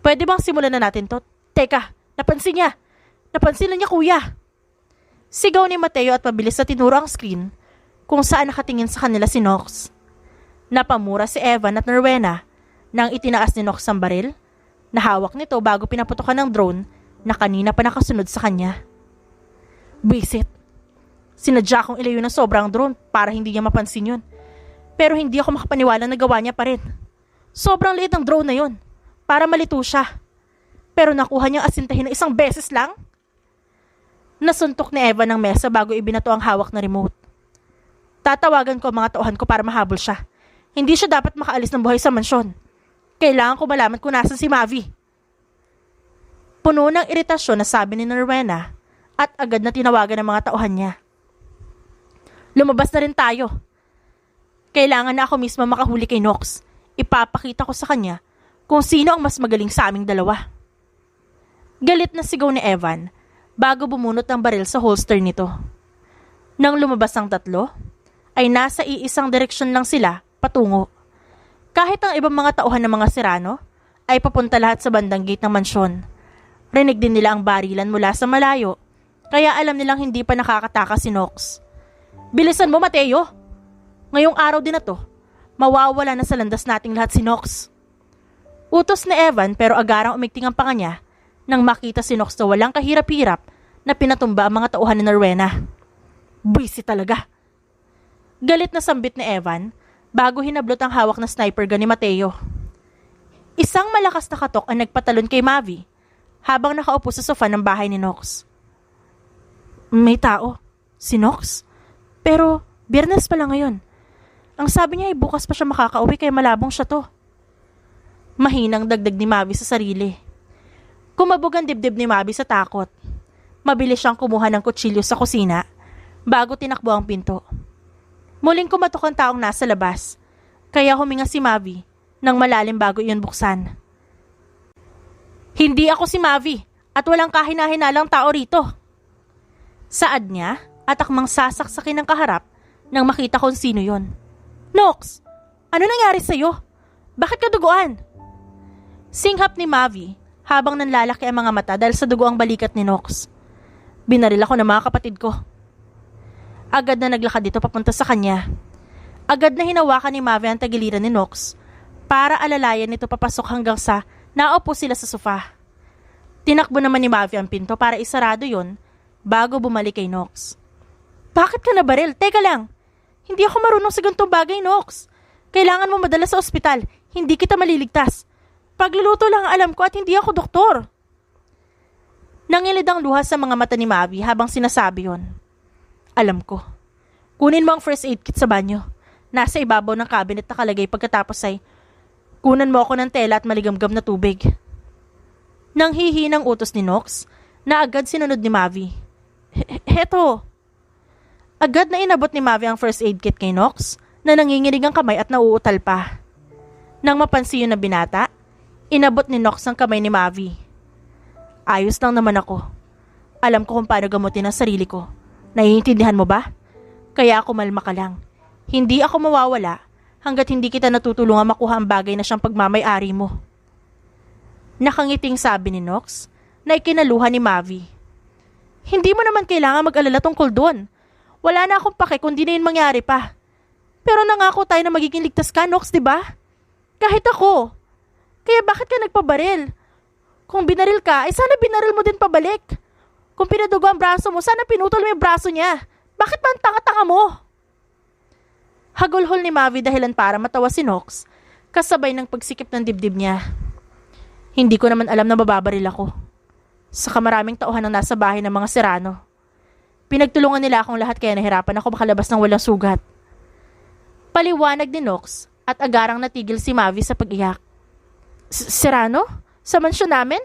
Pwede bang simulan na natin to? Teka, napansin niya. Napansin na niya, kuya. Sigaw ni Mateo at mabilis na tinuro ang screen kung saan nakatingin sa kanila si Nox. Napamura si Evan at Nerwena nang itinaas ni Nox ang baril na hawak nito bago pinaputokan ng drone na kanina pa nakasunod sa kanya. Bisit. Sinadya kong ilayo ng sobrang drone para hindi niya mapansin yun. Pero hindi ako makapaniwala na gawa niya pa rin. Sobrang liit ang drone na yun. Para malito siya. Pero nakuha niyang asintahin na isang beses lang. Nasuntok ni Evan ang mesa bago ibinato ang hawak na remote. Tatawagan ko ang mga tauhan ko para mahabol siya. Hindi siya dapat makaalis ng buhay sa mansyon. Kailangan ko malaman kung nasa si Mavi. Puno ng iritasyon na sabi ni Nerwena at agad na tinawagan ng mga tauhan niya. Lumabas na rin tayo. Kailangan na ako mismo makahuli kay Nox. Ipapakita ko sa kanya kung sino ang mas magaling sa aming dalawa. Galit na sigaw ni Evan bago bumunot ang baril sa holster nito. Nang lumabas ang tatlo, ay nasa iisang direksyon lang sila patungo. Kahit ang ibang mga tauhan ng mga Serrano ay papunta lahat sa bandang gate ng mansyon. Rinig din nila ang barilan mula sa malayo, kaya alam nilang hindi pa nakakatakas si Nox. Bilisan mo, Mateo! Ngayong araw din na to, mawawala na sa landas nating lahat si Nox. Utos ni Evan pero agarang umigting ang panga niya nang makita si Nox na walang kahirap-hirap na pinatumba ang mga tauhan ni Nerwena. Busy talaga. Galit na sambit ni Evan bago hinablot ang hawak na sniper gun ni Mateo. Isang malakas na katok ang nagpatalon kay Mavi habang nakaupo sa sofa ng bahay ni Nox. May tao. Si Nox? Pero Biyernes pa lang ngayon. Ang sabi niya ay bukas pa siya makakauwi kaya malabong siya to. Mahinang dagdag ni Mavi sa sarili. Kumabog ang dibdib ni Mavi sa takot. Mabilis siyang kumuha ng kutsilyo sa kusina bago tinakbo ang pinto. Muling kumatok ang taong nasa labas, kaya huminga si Mavi nang malalim bago iyon buksan. Hindi ako si Mavi at walang kahina-hinalang tao rito. Saad niya at akmang sasaksakin ng kaharap nang makita kung sino yon. Nox, ano nangyari sa'yo? Bakit ka duguan? Singhap ni Mavi habang nanlalaki ang mga mata dahil sa dugo ang balikat ni Nox. Binaril ako ng mga kapatid ko. Agad na naglakad dito papunta sa kanya. Agad na hinawakan ni Mavi ang tagiliran ni Nox para alalayan nito papasok hanggang sa naupo sila sa sofa. Tinakbo naman ni Mavi ang pinto para isarado yon bago bumalik kay Nox. Bakit ka nabaril? Teka lang. Hindi ako marunong sa ganitong bagay, Nox. Kailangan mo madala sa ospital. Hindi kita maliligtas. Pagluluto lang ang alam ko at hindi ako doktor. Nangilid ang luha sa mga mata ni Mavi habang sinasabi yon. Alam ko. Kunin mo ang first aid kit sa banyo. Nasa ibabaw ng cabinet nakalagay pagkatapos ay, kunan mo ako ng tela at maligamgam na tubig. Nang hihinang utos ni Nox, na agad sinunod ni Mavi. Heto. Agad na inabot ni Mavi ang first aid kit kay Nox na nanginginig ang kamay at nauutal pa. Nang mapansin yun na binata, inabot ni Nox ang kamay ni Mavi. Ayos lang naman ako. Alam ko kung paano gamutin ang sarili ko. Naiintindihan mo ba? Kaya kumalma ka lang. Hindi ako mawawala hanggat hindi kita natutulungan makuha ang bagay na siyang pagmamay-ari mo. Nakangiting sabi ni Nox na ikinaluhan ni Mavi. Hindi mo naman kailangan mag-alala tungkol doon. Wala na akong pake kung di na yun mangyari pa. Pero nangako tayo na magiging ligtas ka, Nox, di ba? Kahit ako. Kaya bakit ka nagpabaril? Kung binaril ka, ay sana binaril mo din pabalik. Kung pinadugo ang braso mo, sana pinutol mo yung braso niya. Bakit ba ang tanga-tanga mo? Hagulhol ni Mavi dahilan para matawa si Nox, kasabay ng pagsikip ng dibdib niya. Hindi ko naman alam na mababaril ako. Saka maraming tauhan ang nasa bahay ng mga Serrano. Pinagtulungan nila akong lahat kaya nahirapan ako makalabas ng walang sugat. Paliwanag ni Nox at agarang natigil si Mavi sa pag-iyak. Serrano? Sa mansyon namin?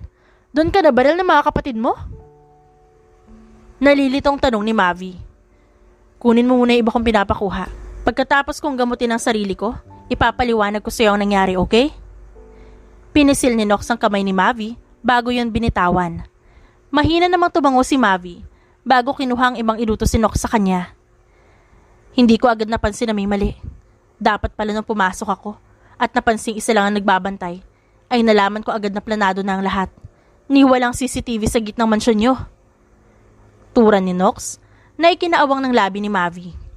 Doon ka nabaril ng mga kapatid mo? Nalilitong tanong ni Mavi. Kunin mo muna yung iba kong pinapakuha. Pagkatapos kong gamutin ang sarili ko, ipapaliwanag ko sa iyo ang nangyari, okay? Pinisil ni Nox ang kamay ni Mavi bago yun binitawan. Mahina namang tumango si Mavi bago kinuha ang ibang ilutos si Nox sa kanya. Hindi ko agad napansin na may mali. Dapat pala nung pumasok ako at napansing isa lang ang nagbabantay, ay nalaman ko agad na planado na ang lahat. Ni walang CCTV sa gitnang mansyon nyo. Turan ni Nox na ikinaawang ng labi ni Mavi.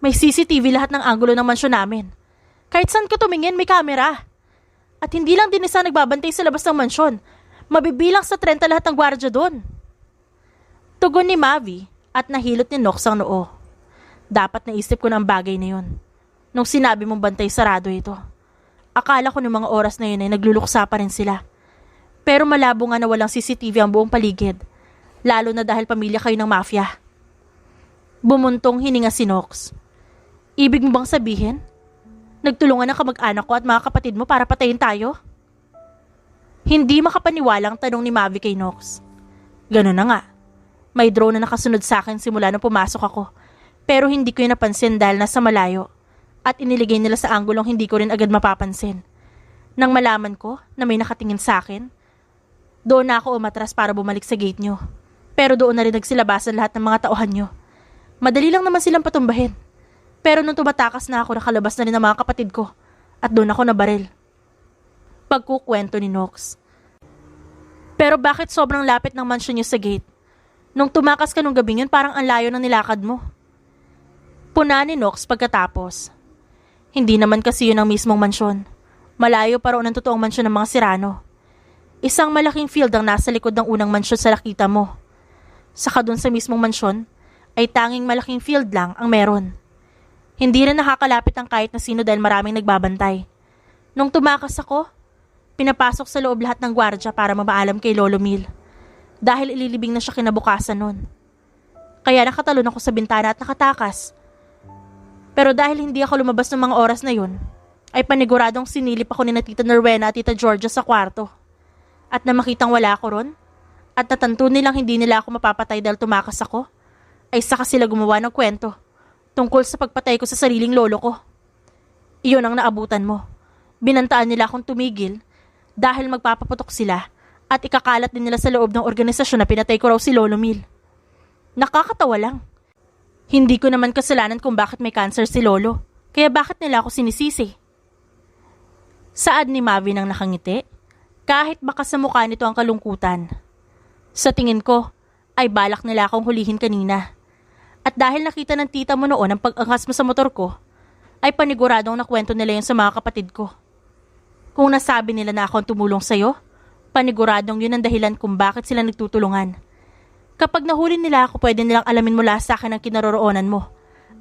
May CCTV lahat ng anggulo ng mansyon namin. Kahit saan ko tumingin may kamera. At hindi lang din isa nagbabantay sa labas ng mansyon. Mabibilang sa 30 lahat ng gwardya doon. Tugon ni Mavi at nahilot ni Nox ang noo. Dapat naisip ko na ang bagay na yun. Nung sinabi mong bantay sarado ito. Akala ko ng mga oras na yun ay nagluluksa pa rin sila. Pero malabo nga na walang CCTV ang buong paligid. Lalo na dahil pamilya kayo ng mafia. Bumuntong hininga si Nox. Ibig mo bang sabihin? Nagtulungan ang kamag-anak ko at mga kapatid mo para patayin tayo? Hindi makapaniwalang tanong ni Mavi kay Nox. Ganun na nga. May drone na nakasunod sa akin simula nung pumasok ako. Pero hindi ko yung napansin dahil nasa malayo. At iniligay nila sa anggulong hindi ko rin agad mapapansin. Nang malaman ko na may nakatingin sa akin, doon na ako umatras para bumalik sa gate nyo. Pero doon na rin nagsilabasan lahat ng mga tauhan nyo. Madali lang naman silang patumbahin. Pero nung tumatakas na ako, nakalabas na rin ang mga kapatid ko. At doon ako nabaril. Pagkukwento ni Nox. Pero bakit sobrang lapit ng mansyon niyo sa gate? Nung tumakas ka nung gabing yun, parang ang layo ng nilakad mo. Puna ni Nox pagkatapos. Hindi naman kasi yun ang mismong mansyon. Malayo pa roon ang totoong mansyon ng mga Serrano. Isang malaking field ang nasa likod ng unang mansyon sa nakita mo. Saka doon sa mismong mansyon, ay tanging malaking field lang ang meron. Hindi rin nakakalapit ang kahit na sino dahil maraming nagbabantay. Nung tumakas ako, pinapasok sa loob lahat ng gwardya para mamaalam kay Lolo Mil. Dahil ililibing na siya kinabukasan nun. Kaya nakatalon ako sa bintana at nakatakas. Pero dahil hindi ako lumabas ng mga oras na yun, ay paniguradong sinilip ako ni na Tita Norwena at Tita Georgia sa kwarto. At na makitang wala ako ron, at natanto nilang hindi nila ako mapapatay dahil tumakas ako, ay saka sila gumawa ng kwento tungkol sa pagpatay ko sa sariling lolo ko. Iyon ang naabutan mo. Binantaan nila akong tumigil dahil magpapaputok sila at ikakalat din nila sa loob ng organisasyon na pinatay ko raw si Lolo Mil. Nakakatawa lang. Hindi ko naman kasalanan kung bakit may cancer si Lolo, kaya bakit nila ako sinisisi? Saad ni Mavi nang nakangiti, kahit baka sa mukha nito ang kalungkutan. Sa tingin ko, ay balak nila akong hulihin kanina. At dahil nakita ng tita mo noon ang pag-angkas mo sa motor ko, ay paniguradong nakwento nila yun sa mga kapatid ko. Kung nasabi nila na ako ang tumulong sa'yo, paniguradong yun ang dahilan kung bakit sila nagtutulungan. Kapag nahuli nila ako, pwede nilang alamin mula sa akin ang kinaroroonan mo.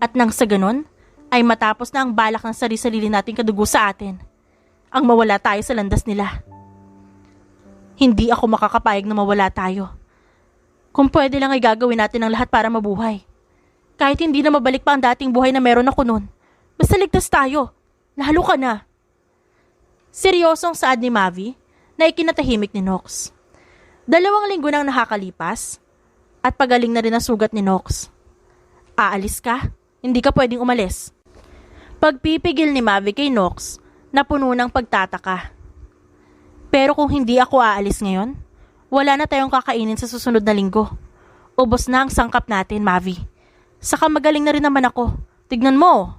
At nang sa ganun, ay matapos na ang balak ng sarili-sarili nating kadugo sa atin. Ang mawala tayo sa landas nila. Hindi ako makakapayag na mawala tayo. Kung pwede lang ay gagawin natin ang lahat para mabuhay. Kahit hindi na mabalik pa ang dating buhay na meron ako noon, Basta ligtas tayo. Lalo ka na. Seryosong saad ni Mavi na ikinatahimik ni Nox. 2 linggo nang nakakalipas at pagaling na rin ang sugat ni Nox. Aalis ka? Hindi ka pwedeng umalis. Pagpipigil ni Mavi kay Nox na puno ng pagtataka. Pero kung hindi ako aalis ngayon, wala na tayong kakainin sa susunod na linggo. Ubos na ang sangkap natin, Mavi. Saka magaling na rin naman ako. Tignan mo.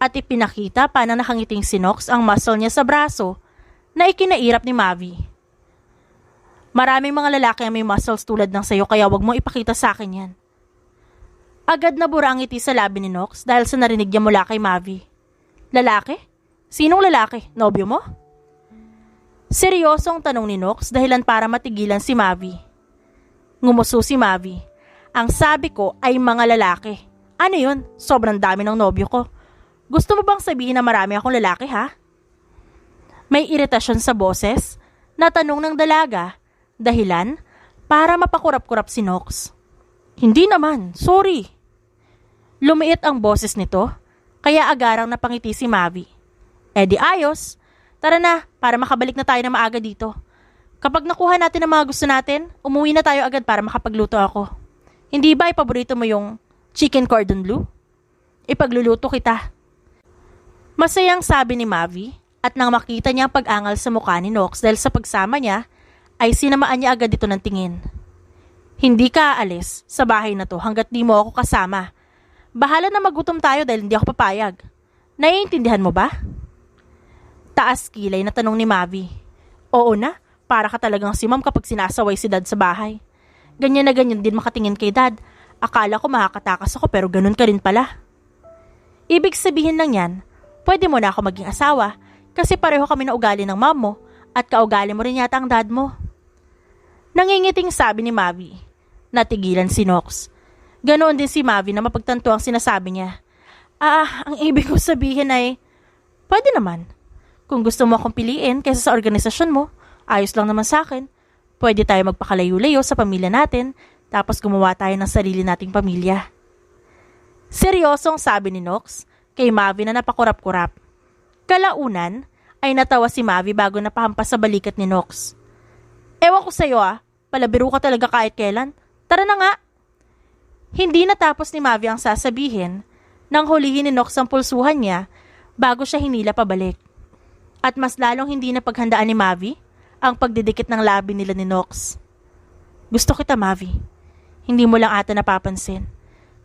At ipinakita pa na nakangiting si Nox ang muscle niya sa braso na ikinairap ni Mavi. Maraming mga lalaki ang may muscles tulad ng sayo kaya wag mo ipakita sa akin yan. Agad na bura ang ngiti sa labi ni Nox dahil sa narinig niya mula kay Mavi. Lalaki? Sinong lalaki? Nobyo mo? Seryosong tanong ni Nox dahilan para matigilan si Mavi. Ngumuso si Mavi. Ang sabi ko ay mga lalaki. Ano yun? Sobrang dami ng nobyo ko. Gusto mo bang sabihin na marami akong lalaki, ha? May iritasyon sa boses na tanong ng dalaga, dahilan para mapakurap-kurap si Nox. Hindi naman, sorry. Lumiit ang boses nito, kaya agarang napangiti si Mavi. Di ayos, tara na para makabalik na tayo na maaga dito. Kapag nakuha natin ang mga gusto natin, umuwi na tayo agad para makapagluto ako. Hindi ba ipaborito mo yung chicken cordon bleu? Ipagluluto kita. Masayang sabi ni Mavi at nang makita niya ang pag-angal sa mukha ni Nox dahil sa pagsama niya, ay sinamaan niya agad ito ng tingin. Hindi ka aalis sa bahay na to hanggat di mo ako kasama. Bahala na magutom tayo dahil hindi ako papayag. Naiintindihan mo ba? Taas kilay na tanong ni Mavi. Oo na, para ka talagang si Ma'am kapag sinasaway si Dad sa bahay. Ganyan na ganyan din makatingin kay Dad. Akala ko makakatakas ako pero ganun ka rin pala. Ibig sabihin lang yan, pwede mo na ako maging asawa kasi pareho kami na ugali ng mom mo at kaugali mo rin yata ang dad mo. Nangingiting sabi ni Mavi. Natigilan si Nox. Ganoon din si Mavi na mapagtanto ang sinasabi niya. Ang ibig ko sabihin ay, pwede naman. Kung gusto mo akong piliin kaysa sa organisasyon mo, ayos lang naman sa akin. Pwede tayo magpakalayo-layo sa pamilya natin tapos gumawa tayo ng sarili nating pamilya. Seryosong sabi ni Nox kay Mavi na napakurap-kurap. Kalaunan ay natawa si Mavi bago napahampas sa balikat ni Nox. Ewan ko sa'yo palabiro ka talaga kahit kailan. Tara na nga. Hindi natapos ni Mavi ang sasabihin nang hulihin ni Nox ang pulsuhan niya bago siya hinila pabalik. At mas lalong hindi na paghandaan ni Mavi ang pagdidikit ng labi nila ni Nox. Gusto kita, Mavi. Hindi mo lang ata napapansin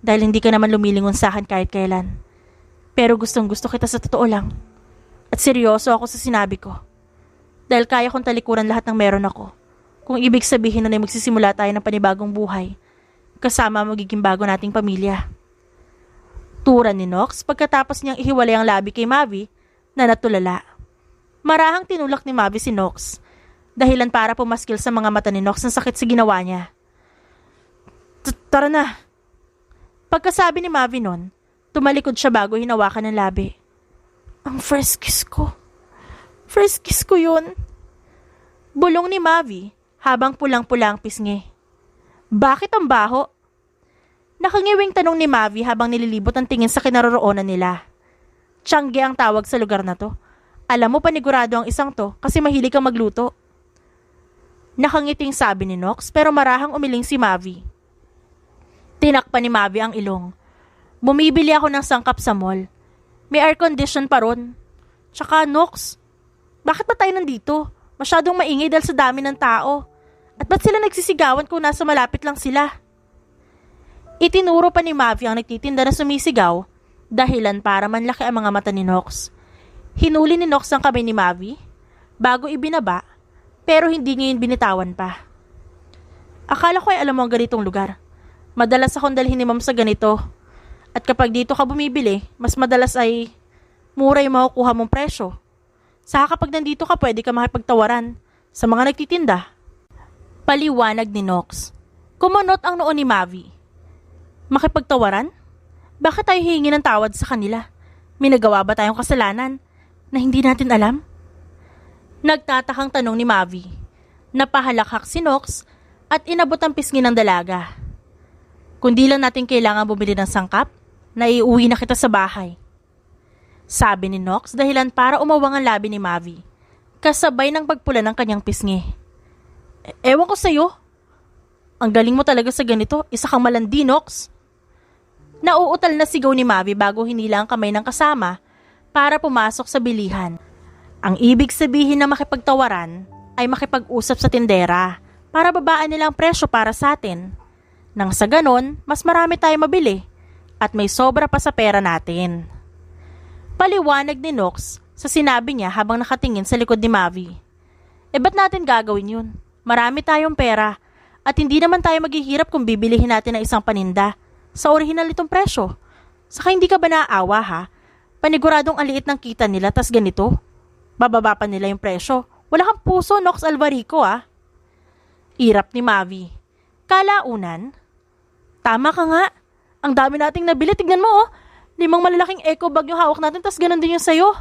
dahil hindi ka naman lumilingon sa akin kahit kailan. Pero gustong gusto kita sa totoo lang. At seryoso ako sa sinabi ko. Dahil kaya kong talikuran lahat ng meron ako. Kung ibig sabihin na magsisimula tayo ng panibagong buhay, kasama magiging bago nating pamilya. Turan ni Nox pagkatapos niyang ihiwalay ang labi kay Mavi na natulala. Marahang tinulak ni Mavi si Nox, dahilan para pumaskil sa mga mata ni Nox ang sakit sa ginawa niya. Tara na. Pagkasabi ni Mavi nun, tumalikod siya bago hinawakan ng labi. Ang first kiss ko. First kiss ko yun. Bulong ni Mavi habang pulang-pula ang pisngi. Bakit ang baho? Nakangiwing tanong ni Mavi habang nililibot ang tingin sa kinaroroonan nila. Tiangge ang tawag sa lugar na to. Alam mo panigurado ang isang to kasi mahilig kang magluto. Nakangiting sabi ni Nox pero marahang umiling si Mavi. Tinakpan ni Mavi ang ilong. Bumibili ako ng sangkap sa mall. May air condition pa ron. Tsaka Nox, bakit ba tayo nandito? Masyadong maingay dahil sa dami ng tao. At ba't sila nagsisigawan kung nasa malapit lang sila? Itinuro pa ni Mavi ang nagtitinda na sumisigaw dahilan para manlaki ang mga mata ni Nox. Hinuli ni Nox ang kamay ni Mavi bago ibinaba pero hindi niya yun binitawan pa. Akala ko ay alam mo ang ganitong lugar. Madalas akong dalhin ni Ma'am sa ganito. At kapag dito ka bumibili, mas madalas ay mura yung makukuha mong presyo. Saka kapag nandito ka, pwede ka makipagtawaran sa mga nagtitinda. Paliwanag ni Nox. Kumunot ang noo ni Mavi. Makipagtawaran? Bakit tayo hihingi ng tawad sa kanila? May nagawa ba tayong kasalanan na hindi natin alam? Nagtatakang tanong ni Mavi. Napahalakhak si Nox at inabot ang pisngi ng dalaga. Kung di lang natin kailangan bumili ng sangkap, naiuwi na kita sa bahay. Sabi ni Nox dahilan para umawang ang labi ni Mavi. Kasabay ng pagpula ng kanyang pisngi. Ewan ko sa'yo. Ang galing mo talaga sa ganito, isa kang malandi, Nox. Nauutal na sigaw ni Mavi bago hinila ang kamay ng kasama para pumasok sa bilihan. Ang ibig sabihin ng makipagtawaran ay makipag-usap sa tindera para babaan nila ang presyo para sa atin. Nang sa ganon, mas marami tayo mabili at may sobra pa sa pera natin. Paliwanag ni Nox sa sinabi niya habang nakatingin sa likod ni Mavi. Ba't natin gagawin yun? Marami tayong pera at hindi naman tayo maghihirap kung bibilihin natin ng isang paninda sa orihinal nitong presyo. Saka hindi ka ba naaawa ha? Paniguradong ang liit ng kita nila tas ganito. Bababa pa nila yung presyo. Wala kang puso, Nox Alvarico ah. Irap ni Mavi. Kalaunan. Tama ka nga. Ang dami nating nabili. Tignan mo oh. 5 malalaking eco bag yung hawak natin tas ganun din yung sayo.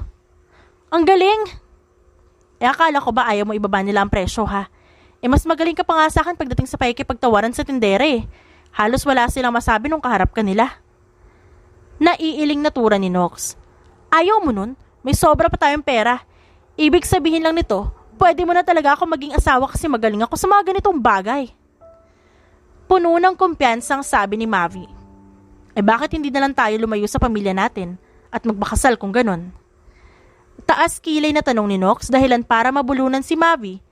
Ang galing. Akala ko ba ayaw mo ibaba nila ang presyo ha? Mas magaling ka pa nga sa akin pagdating sa pakikipagtawaran sa tindera eh. Halos wala silang masabi nung kaharap ka nila. Naiiling natura ni Nox. Ayaw mo nun? May sobra pa tayong pera. Ibig sabihin lang nito, pwede mo na talaga ako maging asawa kasi magaling ako sa mga ganitong bagay. Puno ng kumpiyansang sabi ni Mavi. Bakit hindi na lang tayo lumayo sa pamilya natin at magpakasal kung ganon? Taas kilay na tanong ni Nox dahilan para mabulunan si Mavi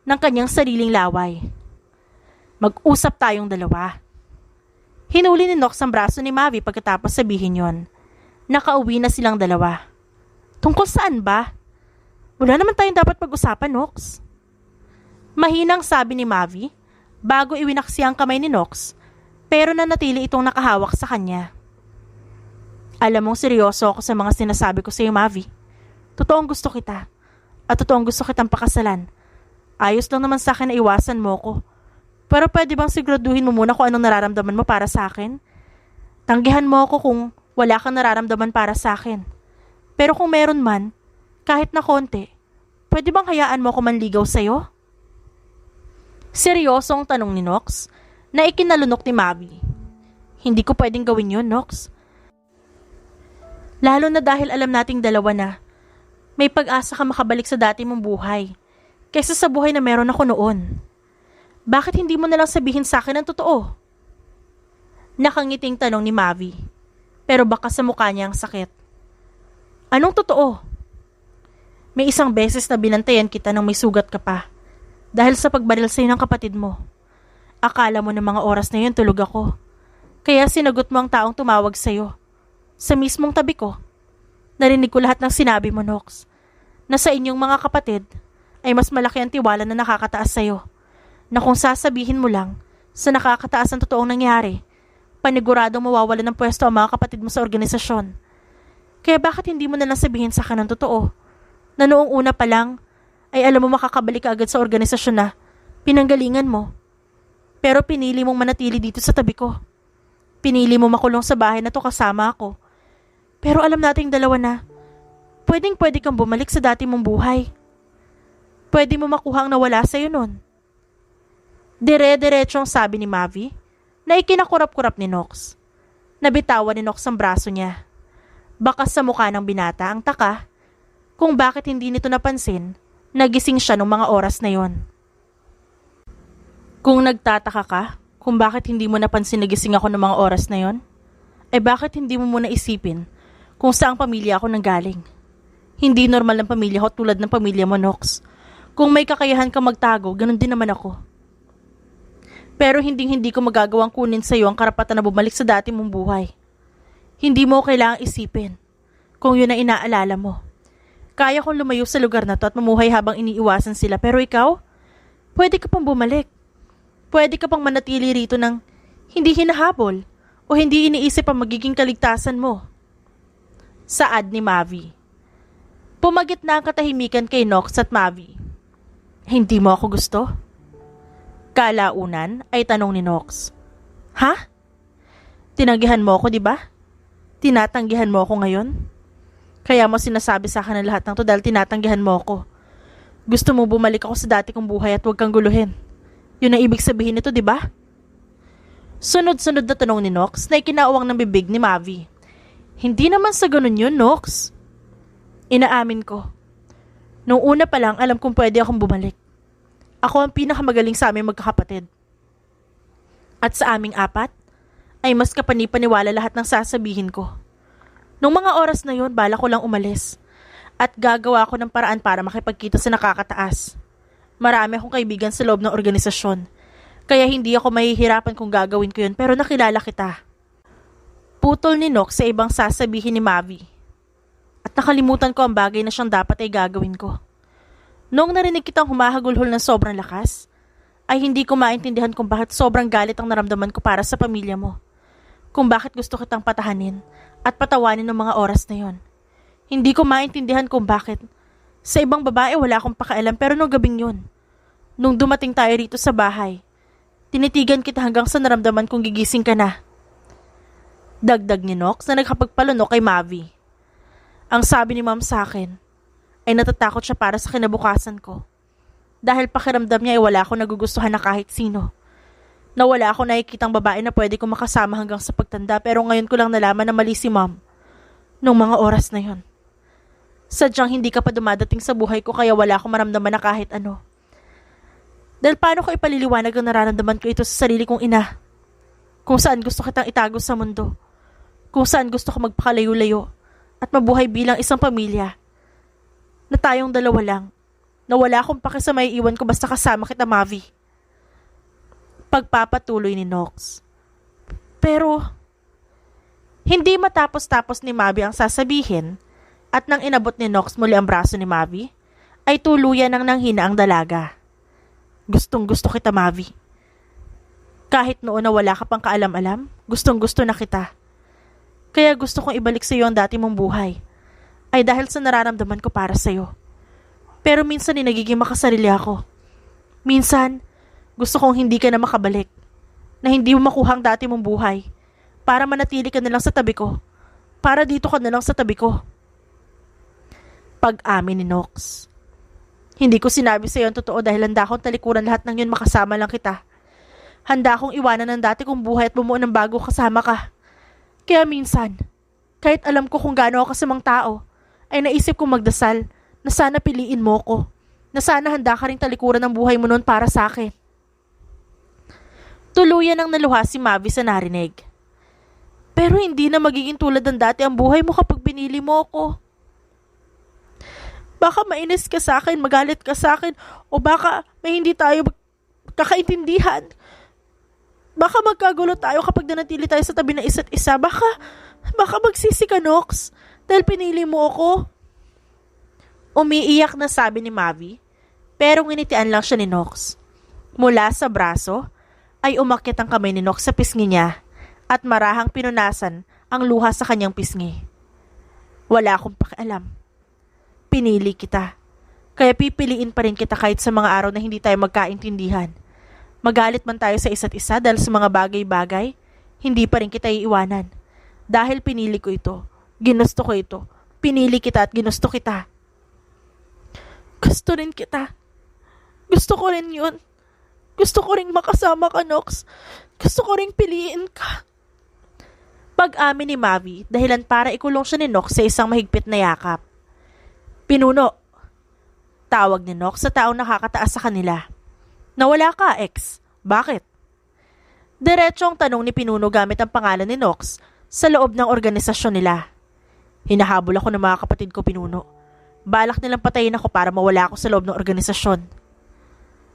ng kanyang sariling laway. Mag-usap tayong dalawa. Hinuli ni Nox ang braso ni Mavi pagkatapos sabihin yon. Nakauwi na silang dalawa. Tungkol saan ba? Wala naman tayong dapat pag-usapan, Nox. Mahinang sabi ni Mavi bago iwinaksi ang kamay ni Nox pero nanatili itong nakahawak sa kanya. Alam mong seryoso ako sa mga sinasabi ko sa iyo, Mavi. Totoong gusto kita at totoong gusto kitang pakasalan. Ayos lang naman sa akin na iwasan mo ko. Pero pwede bang siguraduhin mo muna kung anong nararamdaman mo para sa akin? Tanggihan mo ako kung wala kang nararamdaman para sa akin. Pero kung meron man, kahit na konti, pwede bang hayaan mo ako manligaw sa'yo? Seryosong tanong ni Nox na ikinalunok ni Mavi. Hindi ko pwedeng gawin yun, Nox. Lalo na dahil alam nating dalawa na may pag-asa ka makabalik sa dati mong buhay kaysa sa buhay na meron ako noon. Bakit hindi mo nalang sabihin sa akin ang totoo? Nakangiting tanong ni Mavi, pero baka sa mukha niya ang sakit. Anong totoo? May isang beses na binantayan kita nang may sugat ka pa dahil sa pagbaril sa'yo ng kapatid mo. Akala mo na mga oras na yun tulog ako. Kaya sinagot mo ang taong tumawag sa'yo. Sa mismong tabi ko. Narinig ko lahat ng sinabi mo, Nox. Na sa inyong mga kapatid ay mas malaki ang tiwala na nakakataas sa'yo. Na kung sasabihin mo lang sa nakakataas ang totoong nangyari, paniguradong mawawalan ng pwesto ang mga kapatid mo sa organisasyon. Kaya bakit hindi mo nalang sabihin sa akin ang totoo? Na noong una pa lang ay alam mo makakabalik ka agad sa organisasyon na pinanggalingan mo. Pero pinili mong manatili dito sa tabi ko. Pinili mo makulong sa bahay na to kasama ako. Pero alam nating dalawa na pwedeng-pwede kang bumalik sa dati mong buhay. Pwede mo makuha ang nawala sa'yo nun. Dire-diretsong sabi ni Mavi na ikinakurap-kurap ni Nox. Nabitawan ni Nox ang braso niya. Baka sa mukha ng binata ang taka kung bakit hindi nito napansin nagising siya nung mga oras na yon. Kung nagtataka ka kung bakit hindi mo napansin nagising ako ng mga oras na yon, bakit hindi mo muna isipin kung saang pamilya ako nanggaling? Hindi normal ng pamilya ko tulad ng pamilya mo, Nox. Kung may kakayahan ka magtago, ganun din naman ako. Pero hindi ko magagawang kunin sa iyo ang karapatan na bumalik sa dati mong buhay. Hindi mo kailangang isipin kung yun ang inaalala mo. Kaya kong lumayo sa lugar na to at mamuhay habang iniiwasan sila, pero ikaw, pwede ka pang bumalik. Pwede ka pang manatili rito ng hindi hinahabol o hindi iniisip ang magiging kaligtasan mo. Saad ni Mavi. Pumagit na ang katahimikan kay Nox at Mavi. Hindi mo ako gusto? Kalaunan ay tanong ni Nox. Ha? Tinanggihan mo ako, di ba? Tinatanggihan mo ako ngayon? Kaya mo sinasabi sa akin ang lahat ng to dahil tinatanggihan mo ako. Gusto mo bumalik ako sa dati kong buhay at huwag kang guluhin. Yun ang ibig sabihin nito, di ba? Sunod-sunod na tanong ni Nox na ikinaawang ng bibig ni Mavi. Hindi naman sa ganun yun, Nox. Inaamin ko. Nung una pa lang alam kong pwede akong bumalik. Ako ang pinakamagaling sa aming magkakapatid. At sa aming apat, ay mas kapanipaniwala lahat ng sasabihin ko. Nung mga oras na yon, bala ko lang umalis. At gagawa ko ng paraan para makipagkita sa nakakataas. Marami akong kaibigan sa loob ng organisasyon. Kaya hindi ako mahihirapan kung gagawin ko yun, pero nakilala kita. Putol ni Nox sa ibang sasabihin ni Mavi. At nakalimutan ko ang bagay na siyang dapat ay gagawin ko. Noong narinig kitang humahagulhol ng sobrang lakas, ay hindi ko maintindihan kung bakit sobrang galit ang naramdaman ko para sa pamilya mo. Kung bakit gusto kitang patahanin at patawanin ng mga oras na yon. Hindi ko maintindihan kung bakit. Sa ibang babae wala akong pakialam pero nung gabing yun, nung dumating tayo rito sa bahay, tinitigan kita hanggang sa naramdaman kong gigising ka na. Dagdag ni Nox na nagkapagpalunok kay Mavi. Ang sabi ni Ma'am sa akin ay natatakot siya para sa kinabukasan ko. Dahil pakiramdam niya ay wala akong nagugustuhan na kahit sino. Na wala akong nakikitang babae na pwede kong makasama hanggang sa pagtanda pero ngayon ko lang nalaman na mali si Ma'am nung mga oras na yon. Sadyang hindi ka pa dumadating sa buhay ko kaya wala akong maramdaman na kahit ano. Dahil paano ko ipaliliwanag ang nararamdaman ko ito sa sarili kong ina? Kung saan gusto kitang itago sa mundo. Kung saan gusto ko magpakalayo-layo at mabuhay bilang isang pamilya. Na tayong dalawa lang. Na wala akong pake sa maiiwan ko basta kasama kita, Mavi. Pagpapatuloy ni Nox. Pero, hindi matapos-tapos ni Mavi ang sasabihin at nang inabot ni Nox muli ang braso ni Mavi, ay tuluyan nang nanghina ang dalaga. Gustong gusto kita, Mavi. Kahit noon na wala ka pang kaalam-alam, gustong gusto na kita. Kaya gusto kong ibalik sa iyo ang dati mong buhay. Ay dahil sa nararamdaman ko para sa iyo. Pero minsan ay nagiging makasarili ako. Minsan, gusto kong hindi ka na makabalik. Na hindi mo makuha ang dati mong buhay. Para manatili ka na lang sa tabi ko. Para dito ka na lang sa tabi ko. Pag-amin ni Nox. Hindi ko sinabi sa iyo ang totoo dahil handa akong talikuran lahat ng yun makasama lang kita. Handa akong iwanan ng dati kong buhay at bumuo ng bago kasama ka. Kaya minsan, kahit alam ko kung gaano ako kasamang tao, ay naisip kong magdasal na sana piliin mo ko. Na sana handa ka rin talikuran ng buhay mo noon para sa akin. Tuluyan ang naluha si Mavi sa narinig. Pero hindi na magiging tulad ng dati ang buhay mo kapag pinili mo ako. Baka mainis ka sa akin, magalit ka sa akin, o baka may hindi tayo kakaintindihan. Baka magkagulo tayo kapag nanatili tayo sa tabi ng isa't isa. Baka magsisi ka, Nox, dahil pinili mo ako. Umiiyak na sabi ni Mavi, pero nginitian lang siya ni Nox. Mula sa braso, ay umakyat ang kamay ni Nox sa pisngi niya at marahang pinunasan ang luha sa kanyang pisngi. Wala akong pakialam. Pinili kita. Kaya pipiliin pa rin kita kahit sa mga araw na hindi tayo magkaintindihan. Magalit man tayo sa isa't isa dahil sa mga bagay-bagay, hindi pa rin kita iiwanan. Dahil pinili ko ito, ginusto ko ito, pinili kita at ginusto kita. Gusto rin kita. Gusto ko rin yun. Gusto ko rin makasama ka, Nox. Gusto ko rin piliin ka. Pag-amin ni Mavi, dahilan para ikulong siya ni Nox sa isang mahigpit na yakap. Pinuno. Tawag ni Nox sa taong nakakataas sa kanila. Nawala ka, ex. Bakit? Diretso ang tanong ni Pinuno gamit ang pangalan ni Nox sa loob ng organisasyon nila. Hinahabol ako ng mga kapatid ko, Pinuno. Balak nilang patayin ako para mawala ako sa loob ng organisasyon.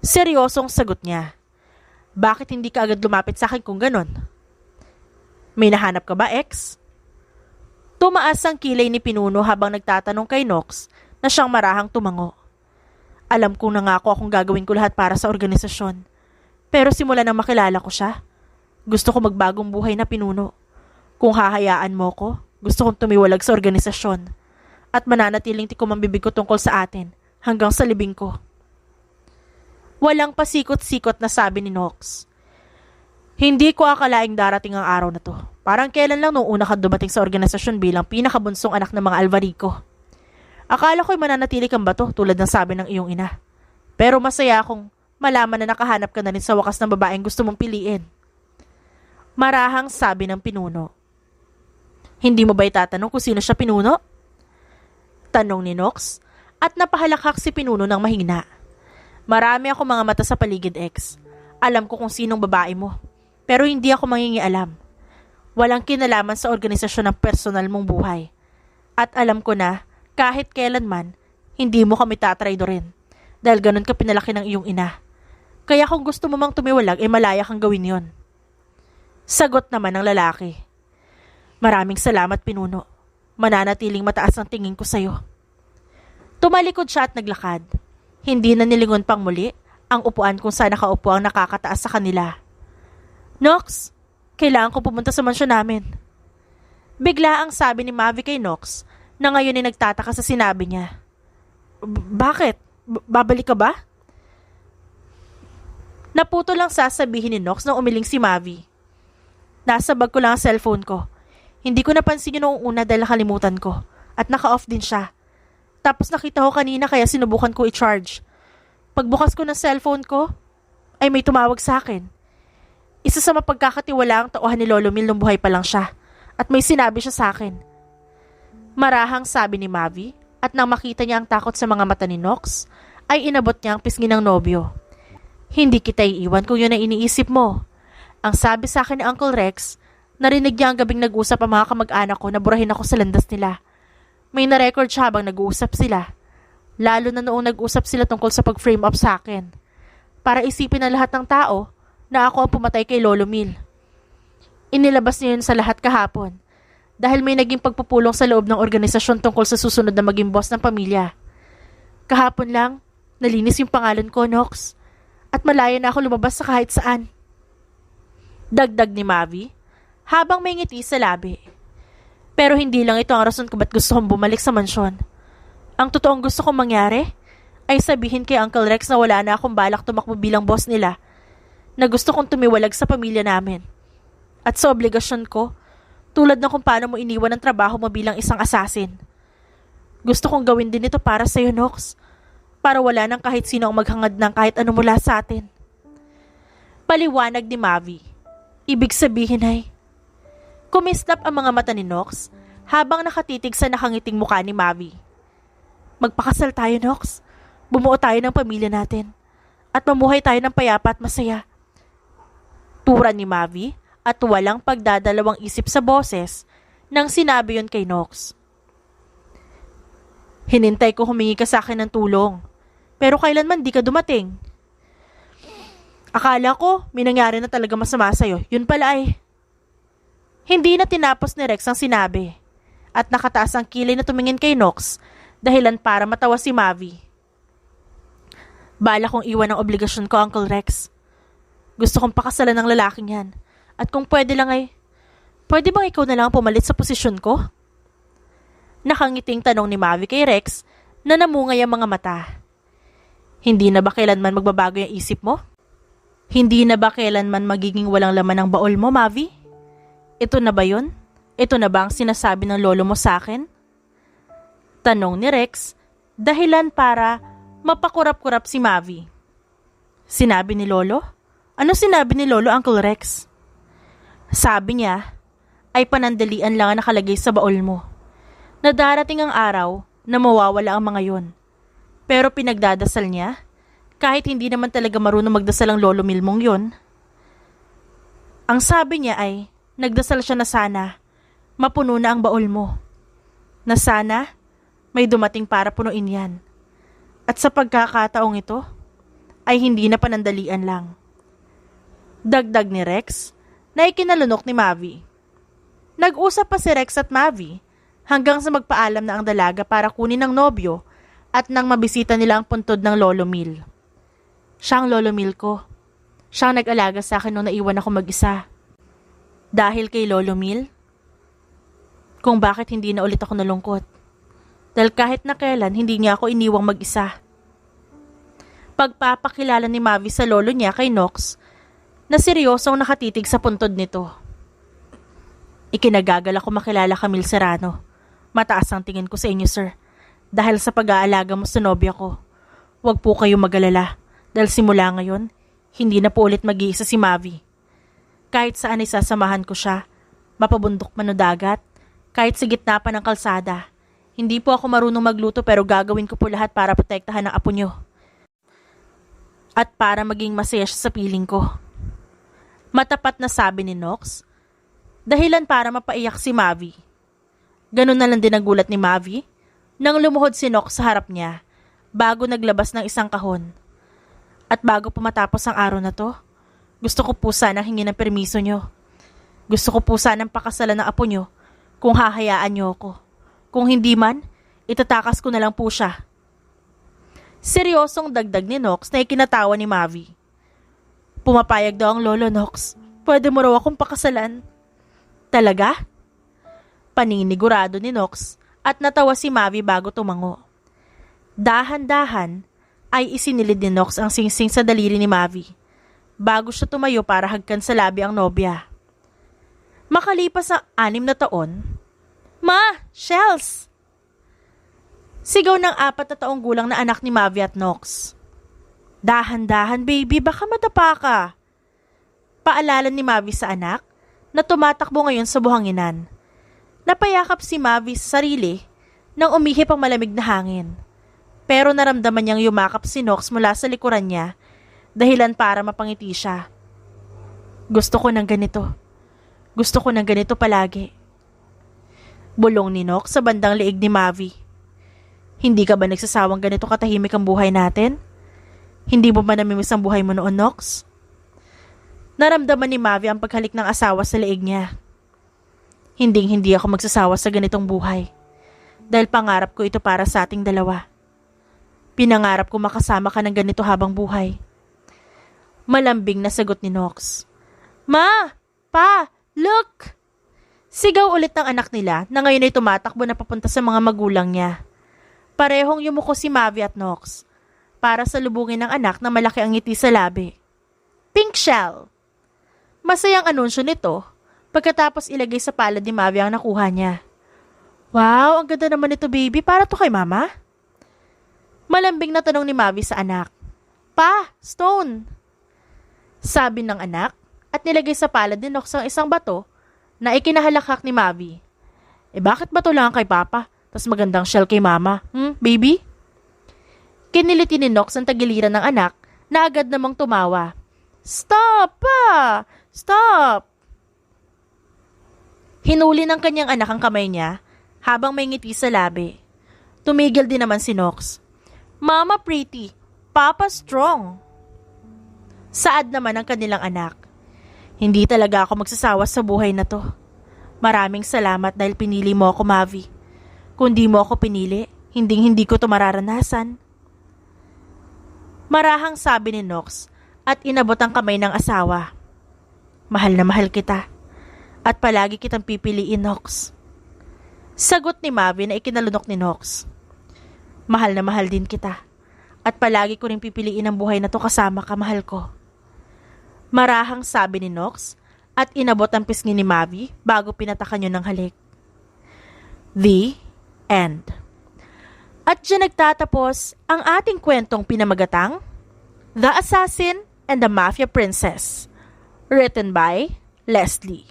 Seryosong sagot niya. Bakit hindi ka agad lumapit sa akin kung ganon? May nahanap ka ba, ex? Tumaas ang kilay ni Pinuno habang nagtatanong kay Nox na siyang marahang tumango. Alam kong nangako akong gagawin ko lahat para sa organisasyon. Pero simula nang makilala ko siya, gusto ko magbagong buhay na, Pinuno. Kung hahayaan mo ko, gusto kong tumiwalag sa organisasyon at mananatiling tikom ang bibig ko tungkol sa atin hanggang sa libing ko. Walang pasikot-sikot na sabi ni Nox. Hindi ko akalaing darating ang araw na to. Parang kailan lang nung una ka dumating sa organisasyon bilang pinakabunsong anak ng mga Alvarico. Akala ko'y mananatili kang bato tulad ng sabi ng iyong ina. Pero masaya akong malaman na nakahanap ka na rin sa wakas ng babaeng gusto mong piliin. Marahang sabi ng Pinuno. Hindi mo ba itatanong kung sino siya, Pinuno? Tanong ni Nox at napahalakhak si Pinuno ng mahina. Marami ako mga mata sa paligid, X. Alam ko kung sinong babae mo, pero hindi ako mangingialam. Walang kinalaman sa organisasyon ng personal mong buhay. At alam ko na kahit kailanman, hindi mo kami tatraydorin dahil ganun ka pinalaki ng iyong ina. Kaya kung gusto mo mang tumiwalag, malaya kang gawin yon. Sagot naman ng lalaki. Maraming salamat, Pinuno. Mananatiling mataas ang tingin ko sa'yo. Tumalikod siya at naglakad. Hindi na nilingon pang muli ang upuan kung saan nakaupo ang nakakataas sa kanila. Nox, kailangan ko pumunta sa mansyon namin. Bigla ang sabi ni Mavi kay Nox na ngayon ay nagtataka sa sinabi niya. Bakit? Babalik ka ba? Naputo lang sasabihin ni Nox nang umiling si Mavi. Nasa bag ko lang ang cellphone ko. Hindi ko napansin yun noong una dahil nakalimutan ko. At naka-off din siya. Tapos nakita ko kanina kaya sinubukan ko i-charge. Pagbukas ko ng cellphone ko, ay may tumawag sa akin. Isa sa mapagkakatiwalaang tauhan ni Lolo Mil nung buhay pa lang siya. At may sinabi siya sa akin. Marahang sabi ni Mavi at nang makita niya ang takot sa mga mata ni Nox, ay inabot niya ang pisngi ng nobyo. Hindi kita iiwan kung yun ang iniisip mo. Ang sabi sa akin ni Uncle Rex, narinig niya ang gabing nag-usap ang mga kamag-anak ko na burahin ako sa landas nila. May na-record siya habang nag-uusap sila. Lalo na noong nag-usap sila tungkol sa pag-frame up sa akin. Para isipin ng lahat ng tao na ako ang pumatay kay Lolo Mil. Inilabas niya yun sa lahat kahapon. Dahil may naging pagpupulong sa loob ng organisasyon tungkol sa susunod na maging boss ng pamilya. Kahapon lang, nalinis yung pangalan ko, Nox. At malaya na ako lumabas sa kahit saan. Dagdag ni Mavi, habang may ngiti sa labi. Pero hindi lang ito ang rason kung ba't gusto kong bumalik sa mansyon. Ang totoong gusto kong mangyari ay sabihin kay Uncle Rex na wala na akong balak tumakbo bilang boss nila, na gusto kong tumiwalag sa pamilya namin. At sa obligasyon ko, tulad ng kung paano mo iniwan ang trabaho mo bilang isang assassin. Gusto kong gawin din ito para sa'yo, Nox, para wala nang kahit sino ang maghangad ng kahit ano mula sa atin. Paliwanag ni Mavi. Ibig sabihin ay, kumislap ang mga mata ni Nox habang nakatitig sa nakangiting mukha ni Mavi. Magpakasal tayo, Nox. Bumuo tayo ng pamilya natin. At mamuhay tayo ng payapa at masaya. Tura ni Mavi at walang pagdadalawang isip sa boses nang sinabi yon kay Nox. Hinintay ko humingi ka sa akin ng tulong. Pero kailanman di ka dumating. Akala ko may nangyari na talaga masama sa'yo. Yun pala ay... Hindi na tinapos ni Rex ang sinabi at nakataas ang kilay na tumingin kay Nox dahilan para matawa si Mavi. Bala kong iwan ang obligasyon ko, Uncle Rex. Gusto kong pakasalan ng lalaking yan. At kung pwede lang ay, pwede bang ikaw na lang pumalit sa posisyon ko? Nakangiting tanong ni Mavi kay Rex na namungay ang mga mata. Hindi na ba kailanman magbabago yung isip mo? Hindi na ba kailanman magiging walang laman ang baol mo, Mavi? Ito na ba yun? Ito na ba ang sinasabi ng lolo mo sa akin? Tanong ni Rex, dahilan para mapakurap-kurap si Mavi. Sinabi ni Lolo? Ano sinabi ni Lolo, Uncle Rex? Sabi niya, ay panandalian lang ang nakalagay sa baol mo. Na darating ang araw na mawawala ang mga yon. Pero pinagdadasal niya, kahit hindi naman talaga marunong magdasal ang Lolo Milmong yon. Ang sabi niya ay, nagdasal siya na sana, mapuno na ang baol mo. Na sana, may dumating para punuin yan. At sa pagkakataong ito, ay hindi na panandalian lang. Dagdag ni Rex, na ikinalunok ni Mavi. Nag-usap pa si Rex at Mavi, hanggang sa magpaalam na ang dalaga para kunin ang nobyo at nang mabisita nila ang puntod ng Lolo Mil. Siya ang Lolo Mil ko. Siya ang nag-alaga sa akin nung naiwan ako mag-isa. Dahil kay Lolo Mil, kung bakit hindi na ulit ako nalungkot. Dahil kahit na kailan, hindi niya ako iniwang mag-isa. Pagpapakilala ni Mavi sa lolo niya kay Nox, na seryosong nakatitig sa puntod nito. Ikinagagal ako makilala Camille Serrano. Mataas ang tingin ko sa inyo, sir. Dahil sa pag-aalaga mo sa nobya ko. Huwag po kayong mag-alala. Dahil simula ngayon, hindi na po ulit mag-iisa si Mavi. Kahit saan ay sasamahan ko siya, mapabundok man o dagat, kahit sa gitna pa ng kalsada, Hindi po ako marunong magluto pero gagawin ko po lahat para protektahan ang apo nyo. At para maging masaya siya sa piling ko. Matapat na sabi ni Nox. Dahilan para mapaiyak si Mavi. Ganun na lang din ang gulat ni Mavi nang lumuhod si Nox sa harap niya bago naglabas ng isang kahon. At bago po matapos ang araw na to, gusto ko po sanang hingin ng permiso nyo. Gusto ko po sanang pakasalan ng apo nyo kung hahayaan nyo ako. Kung hindi man, itatakas ko na lang po siya. Seryosong dagdag ni Nox na ikinatawa ni Mavi. Pumapayag daw ang lolo, Nox. Pwede mo raw akong pakasalan. Talaga? Paninigurado ni Nox at natawa si Mavi bago tumango. Dahan-dahan ay isinilid ni Nox ang singsing sa daliri ni Mavi bago siya tumayo para hagkan sa labi ang nobya. Makalipas ang 6 na taon, Ma! Shells! Sigaw ng 4 na taong gulang na anak ni Mavi at Nox. Dahan-dahan baby, baka madapa ka. Paalala ni Mavi sa anak na tumatakbo ngayon sa buhanginan. Napayakap si Mavi sa sarili nang umihip ang malamig na hangin. Pero naramdaman niyang yumakap si Nox mula sa likuran niya dahilan para mapangiti siya. Gusto ko ng ganito. Gusto ko ng ganito palagi. Bulong ni Nox sa bandang liig ni Mavi. Hindi ka ba nagsasawang ganito katahimik ang buhay natin? Hindi mo ba namimiss ang buhay mo noon, Nox? Naramdaman ni Mavi ang paghalik ng asawa sa liig niya. Hindi ako magsasawa sa ganitong buhay. Dahil pangarap ko ito para sa ating dalawa. Pinangarap ko makasama ka ng ganito habang buhay. Malambing na sagot ni Nox. Ma! Pa! Look! Sigaw ulit ng anak nila na ngayon ay tumatakbo na papunta sa mga magulang niya. Parehong yumuko si Mavi at Nox para salubungin ng anak na malaki ang ngiti sa labi. Pink shell! Masayang anunsyo nito pagkatapos ilagay sa palad ni Mavi ang nakuha niya. Wow, ang ganda naman nito baby, para to kay mama? Malambing na tanong ni Mavi sa anak. Pa, stone! Sabi ng anak at nilagay sa palad ni Nox ang isang bato na ikinahalakak ni Mavi. Bakit bato lang kay papa, tas magandang shell kay mama, baby? Kiniliti ni Nox ang tagiliran ng anak na agad namang tumawa. Stop pa! Stop! Hinuli ng kanyang anak ang kamay niya habang may ngiti sa labi. Tumigil din naman si Nox. Mama pretty, Papa strong. Saad naman ang kanilang anak. Hindi talaga ako magsasawa sa buhay na to. Maraming salamat dahil pinili mo ako, Mavi. Kung di mo ako pinili, hindi ko to mararanasan. Marahang sabi ni Nox at inabot ang kamay ng asawa. Mahal na mahal kita at palagi kitang pipiliin, Nox. Sagot ni Mavi na ikinalunok ni Nox. Mahal na mahal din kita at palagi ko rin pipiliin ang buhay na to kasama ka, mahal ko. Marahang sabi ni Nox at inabot ang pisngi ni Mavi bago pinatakan yun ng halik. The end. At dyan nagtatapos ang ating kwentong pinamagatang The Assassin and the Mafia Princess, written by Leslie.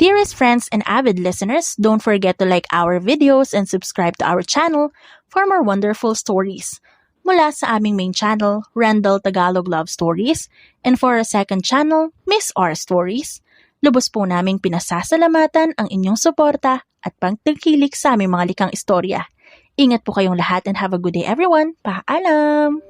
Dearest friends and avid listeners, don't forget to like our videos and subscribe to our channel for more wonderful stories. Mula sa aming main channel, Randall Tagalog Love Stories, and for our second channel, Miss R Stories, lubos po naming pinasasalamatan ang inyong suporta at pagtangkilik sa aming mga likang istorya. Ingat po kayong lahat and have a good day everyone. Paalam!